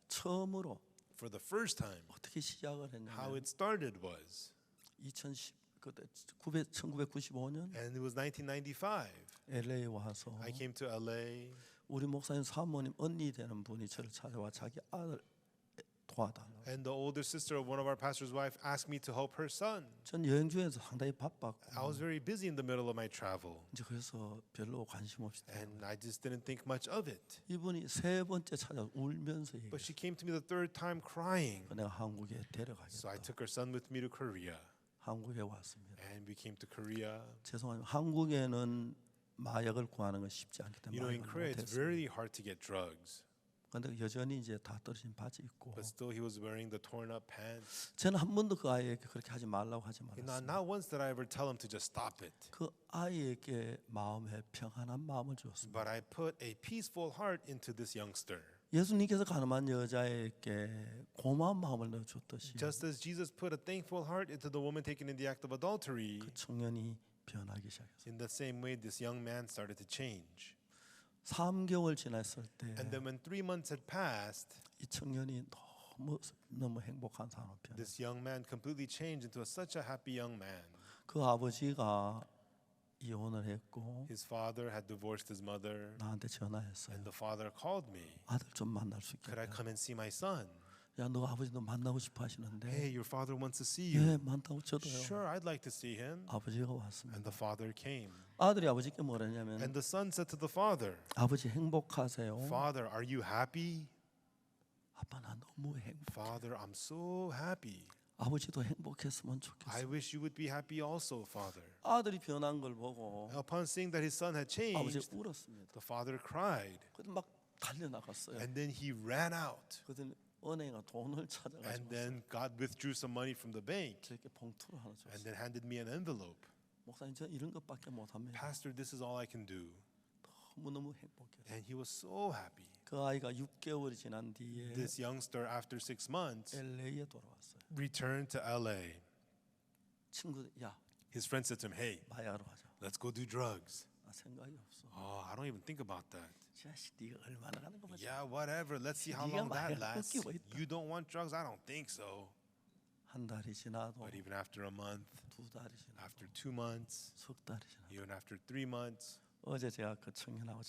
처음으로 for the first time, 어떻게 시작을 how 했냐면 it started was, 1995년 and it was 1995. LA 와서 I came to LA. 우리 목사님 사모님 언니 되는 분이 저를 찾아와 자기 아들 도와달라고. And the older sister of one of our pastor's wife asked me to help her son. 전 여행 중에서 상당히 바빴고 I was very busy in the middle of my travel, 이제 그래서 별로 관심 없이 and I just didn't think much of it. 이분이 세 번째 찾아 울면서 얘기했어요. But she came to me the third time crying. 내가 한국에 So I 데려가겠다. took her son with me to Korea, 한국에 왔습니다. and we came to Korea. 죄송합니다. 한국에는 마약을 구하는 건 쉽지 않기 때문에 You know, in 마약을 Korea, it's 못했어요. very hard to get drugs. 근데 여전히 이제 다 떨어진 바지 입고 But still, he was wearing the torn up pants. 저는 한 번도 그 아이에게 그렇게 하지 말라고 하지 Not, 말았어요. not once did I ever tell him to just stop it. 그 아이에게 마음에 평안한 마음을 주었습니다. But I put a peaceful heart into this youngster. 예수님께서 가늠한 여자에게 고마운 마음을 넣어줬듯이 Just as Jesus put a thankful heart into the woman taken in the act of adultery, 그 청년이 변하기 시작했어요. in the same way, this young man started to change. 3개월 지났을 때 이 And then when 3 months had passed, 청년이 너무 행복한 사람 변했어요. this young man completely changed into such a happy young man. 그 아버지가 이혼을 했고 His father had divorced his mother, 나한테 전화했어요. and the father called me. 아들 좀 만날 수 Could I 있겠냐? come and see my son? 야, 너 아버지 너 만나고 싶어 하시는데 Hey, your father wants to see you. 예, 만나고 저도요. Sure, I'd like to see him. 아버지가 And 왔습니다. the father came. 아들이 아버지께 뭐랬냐면 And the son said to the father, 아버지 행복하세요? Father, are you happy? 아빠 나 너무 행복. Father, I'm so happy. 아버지도 행복했으면 I 좋겠어. wish you would be happy also, father. 아들이 변한 걸 보고 Upon seeing that his son had 아버지가 changed, 울었습니다. the father cried. 그래서 막 달려 나갔어요. And then he ran out. 그랬더니 은행에 돈을 And 찾아가지고 then God withdrew some money from the bank 저렇게 봉투를 하나 and 줬어요. then handed me an envelope. 목사님 저 이런 것밖에 못합니다. Pastor, this is all I can do. 너무너무 행복해요. And he was so happy. 그 아이가 6개월이 지난 뒤에 This youngster, after 6 months, LA에 돌아왔어요. returned to LA. 친구들 야 His friend said to him, Hey, 마약으로 하자. let's go do drugs. 나 생각이 없어. Oh, I don't even think about that. 자식 네가 얼마나 가는 거 보자. Yeah, whatever. Let's see how 네가 long that 마약을 lasts. 끊기고 있다. You don't want drugs? I don't think so. 한 달이 지나도 But even after a month, 두 달이 지나도 after 2 months, 석 달이 지나도 even after 3 months, 어제 제가 그 청년하고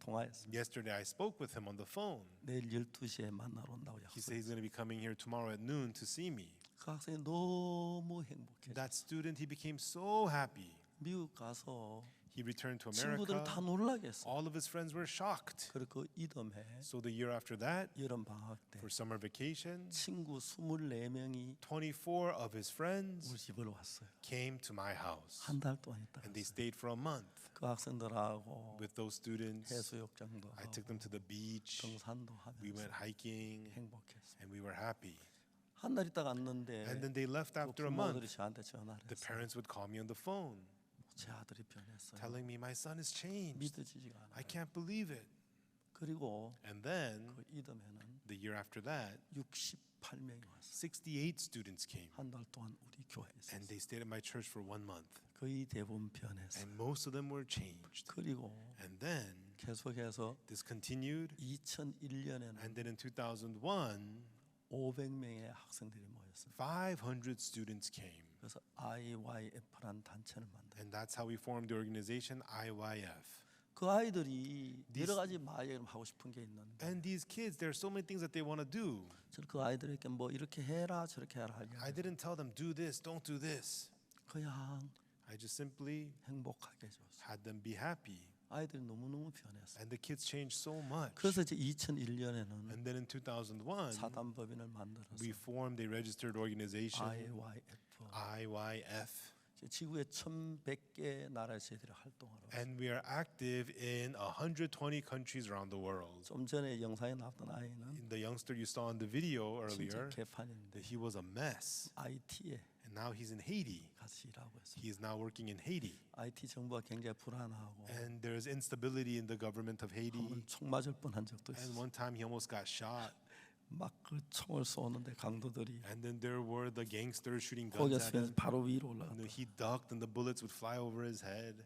통화했습니다. Yesterday I spoke with him on the phone. 내일 12시에 만나러 온다고 He said he's going to be coming here tomorrow at noon to see me. 그 학생이 너무 행복해. That student, he became so happy. 미국 가서 He returned to 친구들 America. 다 놀라겠어. All of his friends were shocked. 그리고 이듬해 So the year after that, 여름 방학 때 for summer vacation, 친구 24명이 24 of his friends 우리 집으로 왔어요. came to my house. 한 달 동안 있다. And they stayed for a month. 그 학생들하고 With those students, 해수욕장도 I 하고 took them to the beach. 등산도 We 하면서 went hiking 행복했어요. and we were happy. 한 달 있다가 왔는데 And then they left 그 after a 부모들이 month. 저한테 전화를 The 했어요. parents would call me on the phone 제 아들이 변했어요. telling me my son has changed. 믿어지지가 I 않아요. can't believe it. 그리고 And then 그 이듬해는 the year after that, 68명이 왔어요. 68 students came. 한 달 동안 우리 교회에 있었어요. And they stayed at my church for 1 month. 거의 대부분 변했어요. And most of them were changed. 그리고 And then 계속해서 this continued. 2001년에는 And then in 2001, 500명의 학생들이 모였어요. 500 students came. 그래서 IYF라는 단체를 만들어요. And that's how we formed the organization IYF. 그 아이들이 These- 여러 가지 마이를 하고 싶은 게 있는데 And these kids, there are so many things that they want to do. 저는 그 아이들에게 뭐 이렇게 해라 저렇게 해라 하지 I 않아요. didn't tell them, do this, don't do this. 그냥 I just simply 행복하게 해줬어요. had them be happy. 아이들이 너무너무 변했어요. And the kids changed so much. 그래서 이제 2001년에는 And then in 2001, 사단법인을 만들어서 we formed a registered organization, IYF IYF. 지구의 1,100개 나라에서 저희들이 활동하러 왔어요. And we are active in 120 countries around the world. 좀 전에 영상에 나왔던 아이는 The youngster you saw in the video 진짜 earlier, 개판인데 he was a mess. IT에 And now he's in Haiti. 같이 일하고 있어요. He is now working in Haiti. IT 정부가 굉장히 불안하고 And there's instability in the government of Haiti. 한번 총 맞을 뻔한 적도 And 있어요. one time he almost got shot. 막 그 총을 쏘는데 강도들이 And then there were the gangsters shooting 거기에 guns at 서 him. 바로 위로 올라가. He ducked and the bullets would fly over his head.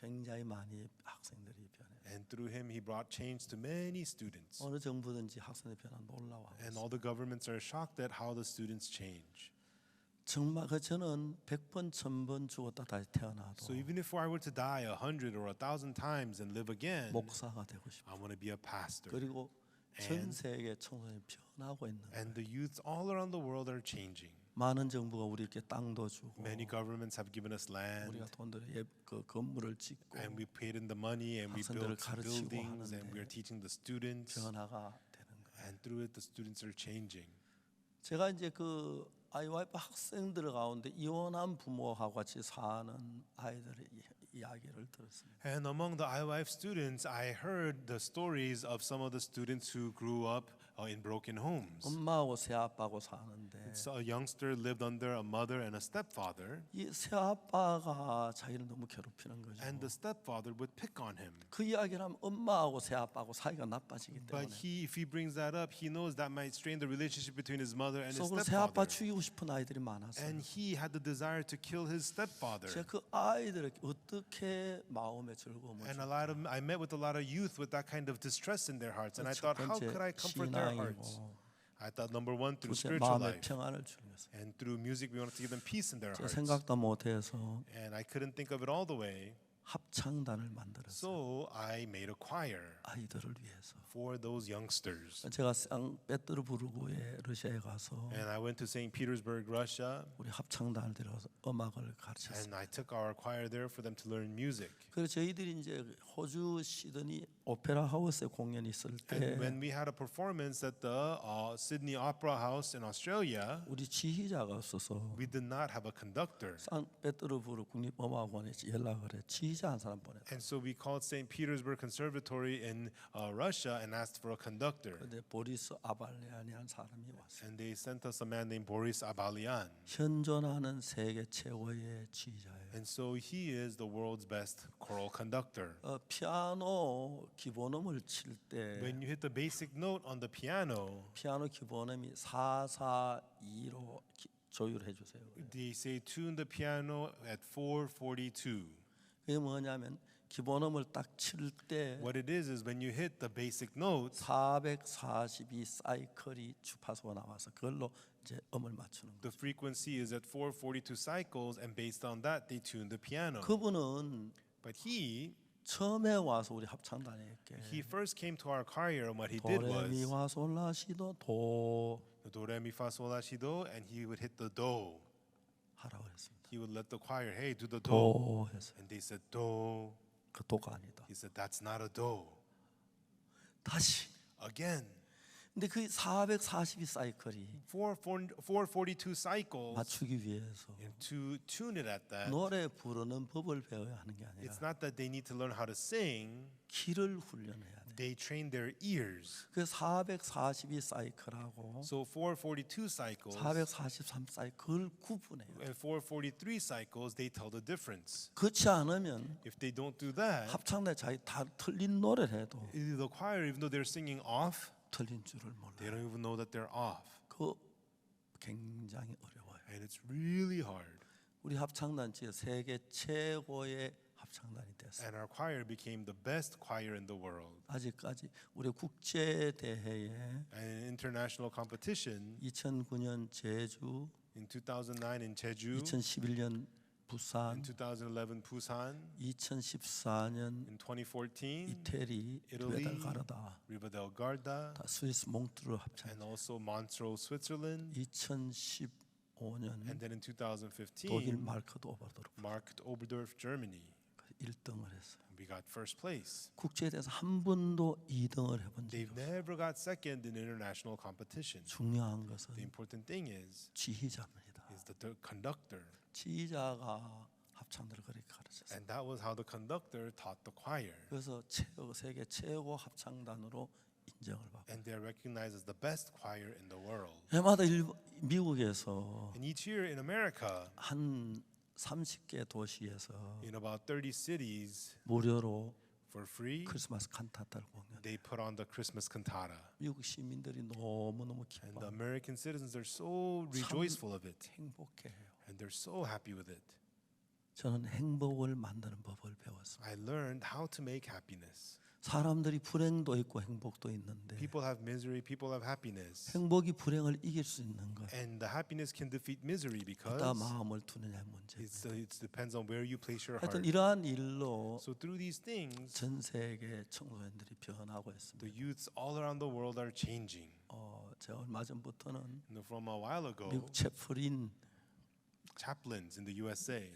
굉장히 많이 학생들이 변해. And through him, he brought change to many students. 어느 정부든지 학생의 변화 놀라워하고 And 있어요. all the governments are shocked at how the students change. 정말 그 저는 100번 1000번 죽었다 다시 태어나도 So even if I were to die 100 or 1,000 times and live again, 목사가 되고 싶어. I want to be a pastor. 그리고 전 And- 세계 청소년이 변하고 있는 거예요. And the youths all around the world are changing. 많은 정부가 우리에게 땅도 주고 Many governments have given us land, 우리가 돈들을 그 건물을 짓고 and we paid in the money, and we 학생들을 built 가르치고 buildings, and we are 하는데 teaching the students. 변화가 되는 거예요. And through it, the students are changing. 제가 이제 그 IYF 학생들 가운데 이혼한 부모하고 같이 사는 아이들의 이야기를 들었습니다. And among the IYF students, I heard the stories of some of the students who grew up in broken homes. 엄마하고 새아빠하고 사는데 So a youngster lived under a mother and a stepfather, 이 새아빠가 자기를 너무 괴롭히는 거죠. and the stepfather would pick on him. 그 이야기를 하면 엄마하고 새아빠하고 사이가 나빠지기 But 때문에 if he brings that up, he knows that might strain the relationship between his mother and his 속으로 새아빠 stepfather. 죽이고 싶은 아이들이 많았어요. And he had the desire to kill his stepfather. 제가 그 아이들에게 어떻게 마음의 즐거움을 And I met with a lot of youth with that kind of distress in their hearts. And I 첫 thought, how 번째 could I comfort their hearts? 신앙이고 I thought number one, through 둘째 spiritual 마음의 life. 평안을 주는 것을 And through music, we wanted to give them peace in their 제가 hearts. 생각도 못해서 And I couldn't think of it all the way. 합창단을 만들었어요. So I made a choir 아이들을 위해서. for those youngsters. 제가 상페테르부르크에 러시아에 가서 And I went to St. Petersburg, Russia. 우리 합창단을 들어서 음악을 가르쳤어요. And I took our choir there for them to learn music. 그래서 저희들이 이제 호주 시드니 오페라 하우스에 공연이 있을 때 And when we had a performance at the Sydney Opera House in Australia, 우리 지휘자가 없어서 we did not have a conductor. 상페테르부르크 국립음악원에 연락을 해 지휘자 한 사람 보냈다. And so we called St. Petersburg Conservatory in Russia and asked for a conductor. 근데 보리스 아발리안이라는 사람이 왔어요. And they sent us a man named Boris Abalyan. 현존하는 세계 최고의 지휘자예요. And so he is the world's best choral conductor. 피아노 기본음을 칠 때 When you hit the basic note on the piano, 피아노 기본음이 442로 조율해 주세요. they say tune the piano at 442. 그게 뭐냐면 기본음을 딱 칠 때 What it is when you hit the basic notes, 442 사이클이 주파수가 나와서 그걸로 이제 음을 맞추는 거예요. the frequency is at 442 cycles, and based on that, they tune the piano. 그분은 But he 처음에 와서 우리 합창단에게 first came to our choir, and what he did was 도레미화솔라시도 도 the do re mi fa sol la si do, and he would hit the do. 하라고 했습니다. He would let the choir, hey, do the do, 도 해서 and they said do. 그 도가 아니다. He said that's not a do. 다시. Again, 근데 그 442 사이클이 442 cycles, 맞추기 위해서 and to tune it at that. 노래 부르는 법을 배워야 하는 게 아니라 It's not that they need to learn how to sing. 귀를 훈련해야 돼. They train their ears. 그 442 사이클하고 So 442 cycles 443 사이클을 구분해요. and 443 cycles, they tell the difference. 그렇지 않으면 If they don't do that, 합창단 자기 다 틀린 노래를 해도 the choir, even though they're singing off, 틀린 줄을 they 몰라요. don't even know that they're off. 그 굉장히 어려워요. And it's really hard. 우리 합창단지가 세계 최고의 합창단이 됐어요. And our choir became the best choir in the world. 아직까지 우리 국제 대회에 And in international competition, 2009년 제주, in 2009 in Jeju, 2011년 부산, in 2011 Busan, 2014년 in 2014 이태리, Italy, 리베달 가르다, Riva del Garda, 다 스위스 몽트르 합창. and also Montreux, Switzerland. 2015년 And then in 독일 2015, 마르크트 오버도르프 Markt Oberdorf, Germany. 1등을 했어요. We got first place. 국제에 대해서 한 번도 2등을 해본 적이 They've 없어요. never got second in international competition. 중요한 The 것은 important thing is 지휘자입니다. the conductor. 지휘자가 합창들을 그렇게 가르쳤어요. And that was how the conductor taught the choir. 그래서 세계 최고 합창단으로 인정을 받고 And they're recognized as the best choir in the world. 해마다 미국에서 And each year in America, 한 30개 도시에서 in about 30 cities, 무료로 for free, 크리스마스 칸타타를 공연. they put on the Christmas cantata. 미국 시민들이 너무너무 And the 기뻐. American citizens are so rejoiceful of it. 행복해해요. And they're so happy with it. 저는 행복을 만드는 법을 배웠습니다. I learned how to make happiness. 사람들이 불행도 있고 행복도 있는데 People have misery, people have happiness. 행복이 불행을 이길 수 있는 것. And the happiness can defeat misery because 어디다 마음을 두느냐의 문제. it depends on where you place your 하여튼 heart. 이러한 일로 So through these things, 전 세계 청소년들이 변하고 the 있습니다. youths all around the world are changing. 제가 얼마 전부터는 And from a while ago, 미국 채플인 chaplains in the USA,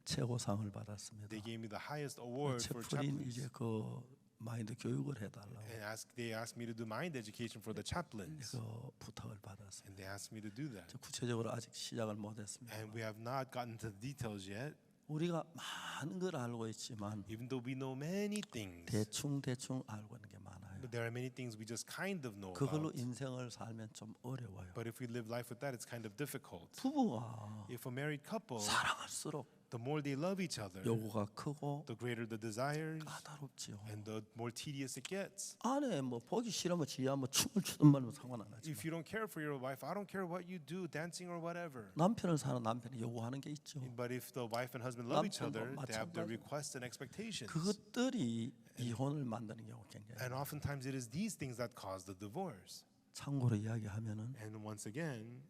최고상을 받았습니다. they gave me the highest award for 채플인 chaplains. 이제 그 마인드 교육을 해달라고 And they asked me to do mind education for the chaplains. 그 부탁을 받았습니다. And they asked me to do that. 구체적으로 아직 시작을 못했습니다. And we have not gotten to the details yet. 우리가 많은 걸 알고 있지만 Even though we know many things, 대충 알고 있는 게 많아요. but there are many things we just kind of know 그걸로 about. 인생을 살면 좀 어려워요. But if we live life with that, it's kind of difficult. 부부가 If a married couple, 사랑할수록 the more they love each other, 요구가 크고 the greater the desires, 까다롭지요. and the more tedious it gets. 아내 뭐 보기 싫으면 지야 뭐 춤을 추든 말면 상관 안 하지만 If you don't care for your wife, I don't care what you do, dancing or whatever. 남편을 사는 남편이 요구하는 게 있죠. But if the wife and husband love each 남편도 other, they have their 마찬가지로. requests and expectations. 그것들이 이혼을 만드는 경우 굉장히. And oftentimes it is these things that cause the divorce. 참고로 이야기하면은 And once again,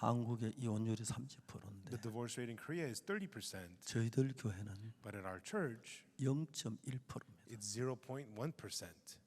한국의 이혼율이 30%인데 the divorce rate in Korea is 30%, 저희들 교회는 but at our church, 0.1%입니다. it's 0.1%.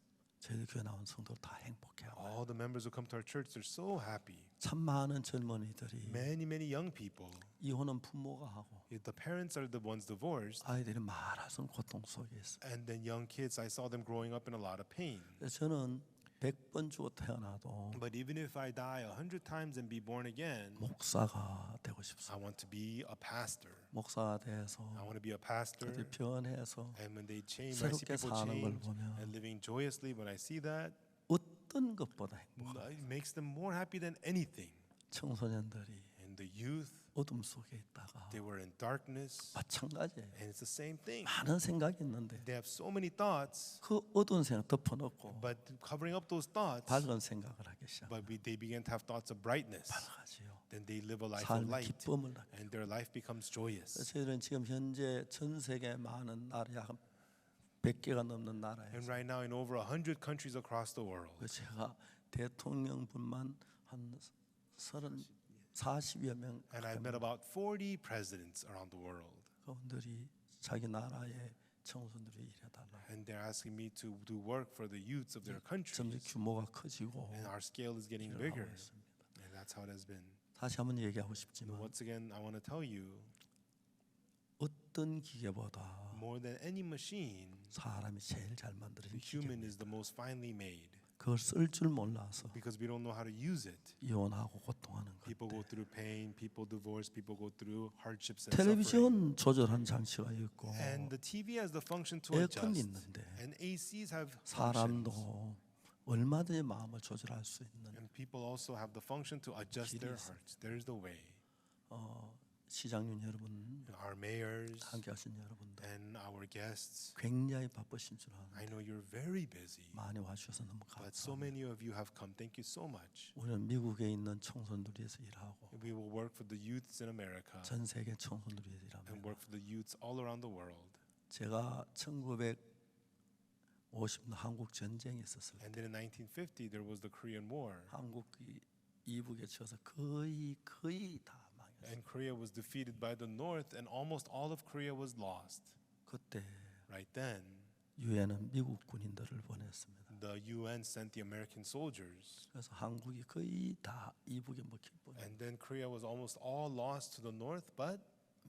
저희들 교회 나온 성도들 다 행복해요. All the members who come to our church, they're so happy. 참 많은 젊은이들이 Many young people, 이혼은 부모가 하고 if the parents are the ones divorced, 아이들이 말할 수 없는 고통 속에 있어요. and then young kids, I saw them growing up in a lot of pain. 그래서 저는 100번 죽어 태어나도 But even if I die 100 times and be born again, 목사가 되고 I 싶습니다. want to be a pastor. 목사가 돼서 I want to be a pastor. 그들이 변해서 And when they change, when I see 새롭게 people 사는 걸 change 보면 and living joyously, when I see that, 어떤 것보다 행복해요. it makes them more happy than anything. 청소년들이 And the youth, 어둠 속에 있다가 they were in darkness, 마찬가지예요. and it's the same thing. 많은 생각이 있는데 They have so many thoughts, 그 어두운 생각 덮어놓고 but covering up those thoughts, 밝은 생각을 하기 시작. but they begin to have thoughts of brightness. 밝아지요. Then they live a life of 삶의 light, 기쁨을 낳게. and their life becomes joyous. 저희들은 지금 현재 전 세계 많은 나라 약 100개가 넘는 나라에서 And right now, in over 100 countries across the world, 제가 대통령분만 한 40여 명 and I've met about 40 presidents around the world. 그분들이 자기 나라의 청소년들이 일해달라. And they're asking me to do work for the youths of their countries. 점점 규모가 커지고 And our scale is getting 일을 하고 bigger. 있습니다. And that's how it has been. 다시 한번 얘기하고 But 싶지만 once again, I want to tell you, 어떤 기계보다 more than any machine, 사람이 제일 잘 the 만들어진 human 기계. is the most finely made. 그걸 쓸 줄 몰라서 Because we don't know how to use it. 이혼하고 고통하는 People go 건데 through pain, people divorce, people go through hardships and suffering. 텔레비전 조절하는 장치가 있고 And the TV has the function to 에어컨이 adjust. 있는데 And ACs have 사람도 functions. 얼마든지 마음을 조절할 수 있는 And people also have the function to adjust their hearts. There's the way. 시장님 여러분, Our mayors 함께 하신 여러분들 and our guests, 굉장히 바쁘신 줄 I 아는데 know you're very busy, 많이 와주셔서 너무 but so 감사합니다. many of you have come. Thank you so much. 우리는 미국에 있는 청소년들 위해서 일하고 We will work for the youths in America 전 세계 청소년들 위해서 and 일합니다. work for the youths all around the world. 제가 1950년 한국 전쟁이 있었을 때 And then in 1950, there was the Korean War. 한국이 이북에 쳐서 거의 다 망했어요. And Korea was defeated by the North, and almost all of Korea was lost. 그때 Right then, 유엔은 미국 군인들을 보냈습니다. the UN sent the American soldiers. 그래서 한국이 거의 다 이북에 먹힐 뻔. And then Korea was almost all lost to the North, but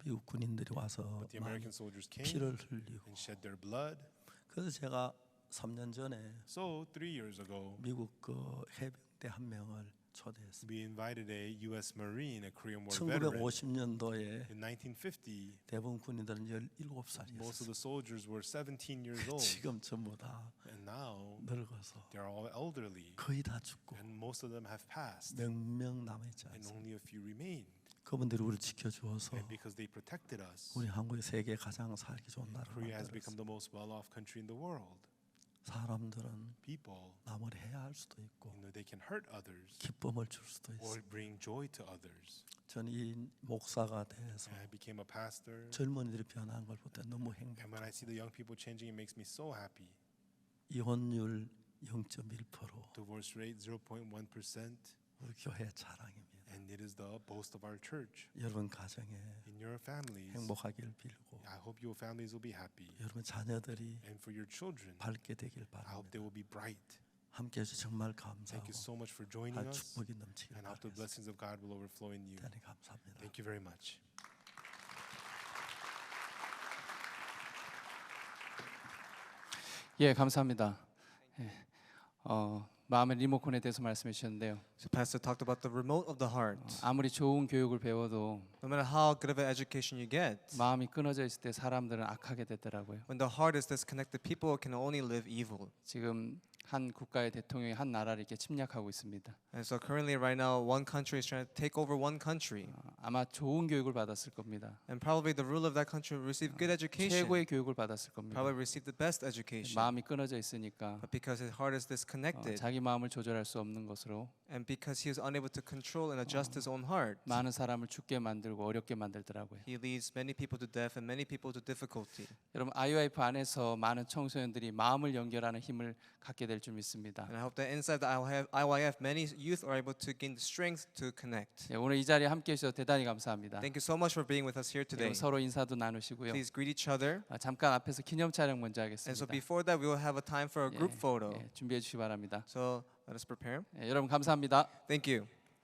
미국 군인들이 와서 the American soldiers came 피를 흘리고. and shed their blood. 그래서 제가 3년 전에 So 3 years ago, 미국 그 해병대 한 명을 초대했습니다. we invited a U.S. Marine, a Korean War veteran. 1950년도에 In 1950, 대부분 군인들은 17살이었어요. most of the soldiers were 17 years old. 지금 전부 다 And now, 늙어서 they're all elderly. 거의 다 죽고 And most of them have passed. 몇 명 남아있지 And 않습니다. only a few remain. 그분들이 우리를 지켜주어서 And because they protected us, 우리 한국이 세계 가장 살기 좋은 나라로 Korea has become 만들었어요. the most well-off country in the world. 사람들은 People, 남을 해할 수도 있고 they can hurt others 기쁨을 줄 수도 or 있어요. bring joy to others. 저는 이 목사가 돼서 And I became a pastor. 젊은이들이 변한 걸 볼 때 너무 And when I see the young people changing, it makes me so happy. 이혼율 0.1%. Divorce rate 0.1%. 우리 교회 자랑입니다. And it is the boast of our church. 여러분 가정에 In your families, 행복하길 빌고 I hope your families will be happy. 여러분 자녀들이 And for your children, 밝게 되길 I hope they 바랍니다. will be bright. 함께 해주셔서 정말 Thank 감사하고 you so much for joining 할 us. 축복이 넘치길 And I hope the 바랍니다. blessings of God will overflow in you. 대단히 감사합니다. Thank you very much. 예, 감사합니다. 예, 마음의 리모컨에 대해서 말씀해 주셨는데요. So Pastor talked about the remote of the heart. 아무리 좋은 교육을 배워도 No matter how good of an education you get, 마음이 끊어져 있을 때 사람들은 악하게 되더라고요. when the heart is disconnected, people can only live evil. 지금 한 국가의 대통령이 한 나라를 이렇게 침략하고 있습니다. And so currently, right now, one country is trying to take over one country. 아마 좋은 교육을 받았을 겁니다. And probably the ruler of that country will receive good education. 최고의 교육을 받았을 겁니다. Probably receive the best education. 마음이 끊어져 있으니까 But because his heart is disconnected, 자기 마음을 조절할 수 없는 것으로 and because he is unable to control and adjust his own heart, 많은 사람을 죽게 만들고 어렵게 만들더라고요. he leads many people to death and many people to difficulty. 여러분 IYF 안에서 많은 청소년들이 마음을 연결하는 힘을 갖게 될 줄 믿습니다. And I hope that inside the IYF, many youth are able to gain the strength to connect. 예, 오늘 이 자리에 함께 해주셔서 대단히 감사합니다. Thank you so much for being with us here today. 여러분 서로 인사도 나누시고요. Please greet each other. 잠깐 앞에서 기념 촬영 먼저 And so 하겠습니다. before that, we will have a time for a group photo. 예, 준비해 주시기 바랍니다. So let us prepare. 예, 여러분 감사합니다. Thank you.